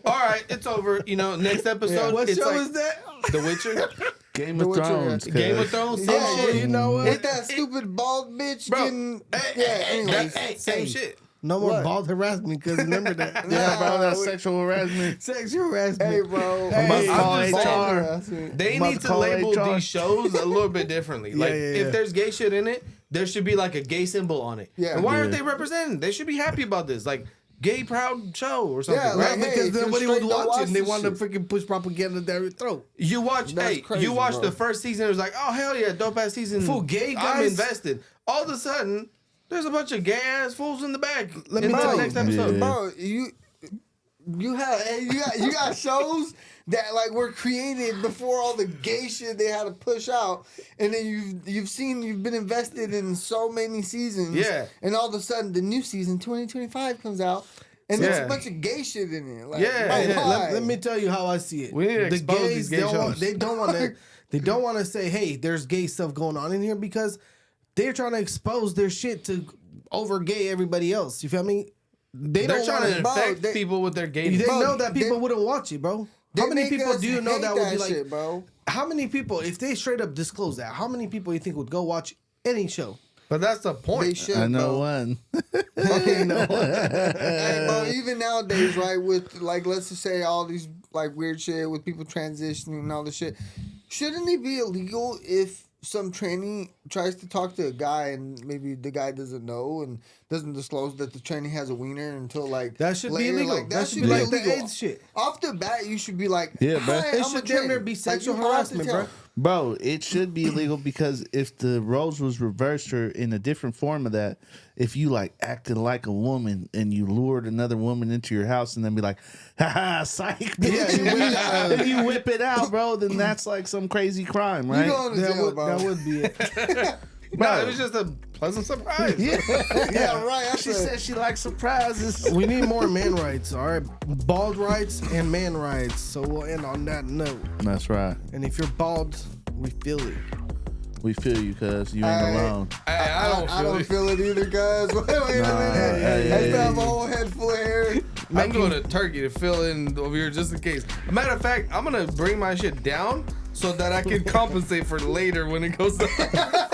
B: All right, it's over. Next episode.
A: What
B: it's
A: show
B: like
A: is that?
B: The Witcher.
C: Game
D: The
C: of
D: Witcher,
C: Thrones.
B: Game of
C: cuz.
B: Thrones.
D: Yeah,
B: Same shit.
A: You know what?
D: With that stupid bald bitch
B: Bro,
D: getting anyways.
B: Same shit.
A: No more
D: What?
A: bald harassment because remember that.
C: Yeah, bro, that's
D: Nah,
C: sexual harassment.
A: Sexual harassment.
D: Hey, bro.
A: Hey,
C: Must call
B: I'm just
C: HR.
B: saying, They
C: About
B: need
C: to
B: to
C: call
B: label
C: HR.
B: these shows a little bit differently. Like,
A: yeah.
B: if there's gay shit in it, there should be like a gay symbol on it.
D: Yeah.
B: And why aren't
C: Yeah.
B: they represented? They should be happy about this. Like, gay proud show or something.
D: Yeah,
B: right?
D: like,
A: Right,
D: hey,
A: because
D: if you're
A: nobody was
D: straight, don't watch
A: watching. They
D: this
A: wanted to
D: shit.
A: freaking push propaganda down your throat.
B: You watch,
D: That's crazy,
B: you watch
D: bro.
B: the first season. It was like, oh hell yeah, dope ass season.
A: Fool, gay
B: I'm
A: guys-
B: invested. All of a sudden, there's a bunch of gay ass fools in the back.
A: Let
B: in
A: me
B: the
A: tell you.
B: next episode.
C: Yeah.
D: Bro, you got shows that like were created before all the gay shit they had to push out, and then you've been invested in so many seasons.
B: Yeah.
D: And all of a sudden the new season 2025 comes out. And there's
B: Yeah.
D: a bunch of gay shit in it. Like,
B: Yeah.
D: why?
A: Hey, let me tell you how I see it.
B: We need to
A: The
B: expose these gay shows.
A: they don't want to they don't want to say, hey, there's gay stuff going on in here because they're trying to expose their shit to over gay everybody else. You feel me?
B: They're
A: don't
B: trying to
A: wanna-
B: infect people with their gayness.
A: They
D: Bro,
A: know that people
D: they-
A: wouldn't watch it, bro.
D: They
A: How many
D: make
A: people
D: us
A: do you know
D: hate
A: that would be like,
D: shit, bro?
A: how many people, if they straight up disclose that, how many people you think would go watch any show?
B: But that's the
D: They
B: point.
D: should,
C: I know
D: bro.
C: one.
A: Okay, no.
D: Hey, bro, even nowadays, right, with like, let's just say all these like weird shit with people transitioning and all this shit, shouldn't it be illegal if some trainee tries to talk to a guy and maybe the guy doesn't know and doesn't disclose that the trainee has a wiener until like
A: That should be
D: later?
A: illegal.
D: Like,
A: That should be like the
D: illegal.
A: AIDS shit.
D: Off the bat, you should be like,
C: Yeah, bro.
D: "Hi,
A: It
D: I'm a
A: should damn near
D: trainee."
A: be
D: Like,
A: sexual
D: you have to
A: harassment,
D: tell.
A: bro.
C: Bro, it should be illegal because if the roles was reversed or in a different form of that, if you like acted like a woman and you lured another woman into your house and then be like, haha, psych, bitch, and you whip it out, bro, then that's like some crazy crime,
D: You
C: right?
D: going to jail, bro.
A: That would be it.
B: No, it was just a pleasant surprise.
C: Yeah.
D: Yeah, right.
C: She said she likes surprises.
A: We need more man rights, all right? Bald rights and man rights. So we'll end on that note.
C: That's right.
A: And if you're bald, we feel it.
C: We feel you, cuz you ain't
D: Hey.
C: alone.
B: Hey, I don't feel it.
D: feel it either, guys. Wait a minute.
C: hey,
D: I have a whole head full of hair.
B: I'm going to Turkey to fill in over here just in case. A matter of fact, I'm gonna bring my shit down so that I can compensate for later when it goes up.